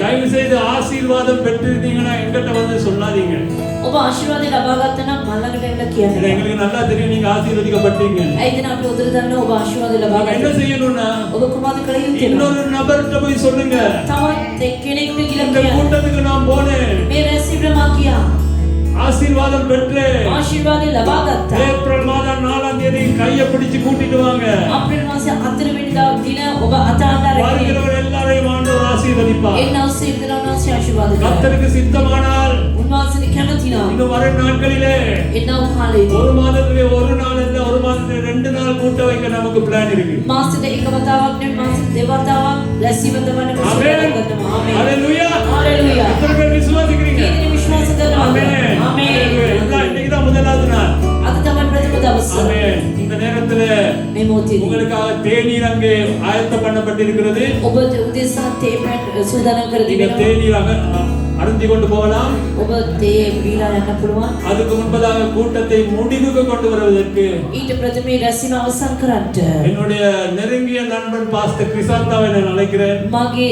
தயவு செய்து ஆசீர்வாதம் பெற்றிருந்தீங்கன்னா எங்கிட்ட வந்து சொல்லாதீங்க. ඔබ ආශිර්වාද ලබා ගත්තා නම් මල්ලකට එන්න කියන්න. எங்களுக்கு நல்லா தெரியும் நீங்க ஆசீர்வதிக்கப்பட்டீங்க. ඒ දින අපි උදේ දන්නා ඔබ ආශිර්වාද ලබා நாம என்ன ගත්තා. செய்யணும்னா ඔබ කුමාද කළ යුත්තේ? இன்னொரு நபர்கிட்ட போய் சொல்லுங்க. තවත් එක්කෙනෙක්ට කියලා இந்த කියන්න. கூட்டத்துக்கு நான் போனேன், මේ රැස්වීමට මා කියා. ஆசீர்வாதம் பெற்றேன். ආශිර්වාද ලබා ගත්තා. ஏப்ரல் மாதம் 4ஆம் தேதி கையை பிடிச்சு கூட்டிட்டு வாங்க. අප්‍රේල් මාසයේ 4 වෙනිදා දින ඔබ අතාරින්න. வருகிறவர் எல்லாரையும் ஆண்டவர் ஆசீர்வதிப்பார். එන්නව සිතනවනස ආශිර්වාද කරා. கர்த்தருக்கு சித்தமானால் උන්වහන්සේ කැමති නම් இன்னும் வரும் நாட்களிலே එන්නව කාලේදී ஒரு மாதத்திலே ஒரு நாள் இல்ல, ஒரு மாதத்திலே 2 நாள் கூட்ட வைக்க நமக்கு பிளான் இருக்கு. මාසෙට එක වතාවක් නෙවෙයි මාසෙට දෙවතාවක් රැස්වීම දවන්න ஆமென். ආමේන්. ஹalleluya. හalleluya. எத்தனை பேர் விசுவாசிக்கிறீங்க? කීදෙනෙ විශ්වාස කරනවද? ஆமென். ආමේன். இன்னைக்கு தான் முதலாவது நாள். අද තමයි ප්‍රථම දවස. ஆமென். இந்த நேரத்துல මේ මොහොතේදී உங்களுக்காக தேநீர் அங்கே ஆயத்தம் பண்ணப்பட்டிருக்கிறது. ඔබ උදෙසා තේ සූදානම් කර நீங்க තිබෙනවා. தேநீர் அருந்தி கொண்டு போகலாம். ඔබ තේ බීලා යන්න පුළුවන්. அதுக்கு முன்பதாக கூட்டத்தை முடிவுக்கு கொண்டு வருவதற்கு ඊට ප්‍රථමේ රැස්වීම අවසන් කරන්න என்னுடைய நெருங்கிய நண்பன் பாஸ்டர் கிறிஸ்தாவை நான் அழைக்கிறேன். මගේ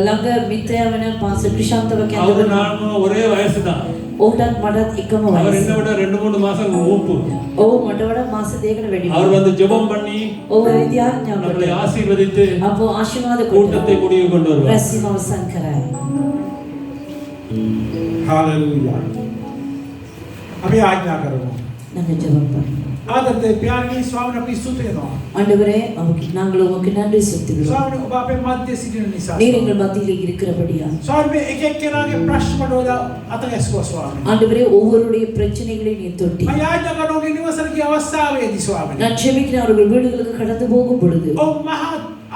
ළඟ මිත්‍රයා වෙන පාසල් ක්‍රිෂාන්තව அவரு කැඳවන நானும் ஒரே வயசுதான். ඔහුටත් මටත් එකම அவர் වයස. என்ன விட 2-3 மாசம் மூப்பு. ඔහු මට වඩා මාස දෙකකට වැඩි. அவர் வந்து ஜெபம் பண்ணி ඔහු විද්‍යාඥයෙක්. நம்மளை ஆசீர்வதித்து අපව ආශිර්වාද කොට கூட்டத்தை முடிவு கொண்டு வருவார். රැස්වීම අවසන් කරයි. हालेलुया। अभी आज्ञा करो நாங்கள் ஜெபம் பண்ணுவோம். आदत प्यारी स्वामी अपनी स्तुति दो ஆண்டவரே நாங்கள் உமக்கு நன்றி செலுத்துகிறோம். स्वामी ඔබ අපේ මැද සිටින නිසා நீர் எங்கள் மத்தியில் இருக்கிறபடியா स्वामी එක එක්කෙනාගේ ප්‍රශ්න වල අතගැස්සුවා स्वामी ஆண்டவரே ஒவ்வொருடைய பிரச்சனைகளை நீர் தொட்டி. මම ආඥා කරනවා නිවසරගේ අවස්ථාවේදී स्वामी நான் ஜெபிக்கிறேன் அவர்கள் வீடுகளுக்கு கடந்து போகும் பொழுது ඔව් මහා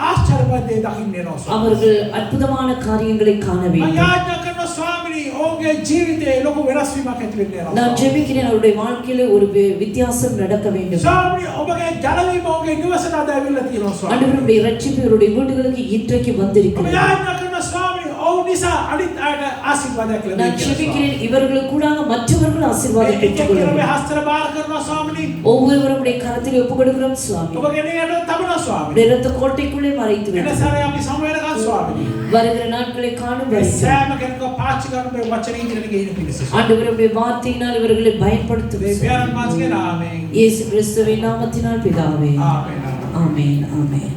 ආශ්චර්යවත් දේ දකින්න යනවා स्वामी அவர்கள் அற்புதமான காரியங்களை காண මම வேண்டும். ආඥා කරනවා स्वामी ඔවුන්ගේ ජීවිතේ ලොකු වෙනස් වීමක් ඇති වෙන්න යනවා நான் ஜெபிக்கிறேன் அவருடைய வாழ்க்கையில ஒரு வித்தியாசம் நடக்க வேண்டும். स्वामी ඔබගේ ජනවීම ඔබගේ නිවසට අද ඇවිල්ලා තියෙනවා स्वामी ஆண்டவருடைய ரட்சிப்பு இவருடைய வீடுகளுக்கு இன்றைக்கு මම வந்திருக்கிறது. ආඥා කරනවා स्वामी ඔවුන් නිසා අනිත් අයට ආශිර්වාදයක් நான் ලැබෙන්න ஜெபிக்கிறேன் இவர்களுக்கு கூட மற்றவர்கள் ஆசீர்வாதம் එක பெற்றுக்கொள்ள එක්කෙනාගේ வேண்டும். හස්තර බාර කරනවා स्वामी ஒவ்வொருவருடைய கரத்தில் ஒப்புக் கொடுக்கிறோம் சுவாமி. ඔබගේ නේද තබන स्वामी இரத்த கோட்டைக்குள்ளே மறைத்து එන வேண்டும். සැරේ අපි සමවැනකන් ස්වාමීනි வருகிற நாட்களை காணும் මේ வரைக்கும் සෑම කෙනෙක්ව පාච්චි කරන මේ වචනේ ඉදිරියට ගෙනියන පිණිස ஆண்டவருடைய வார்த்தையினால் இவர்களை මේ பயன்படுத்துவேன். පියාණන් වහන්සේගේ නාමයෙන් இயேசு கிறிஸ்துவின் நாமத்தினால் பிதாவே. ආමේන් ஆமென் ஆமென்.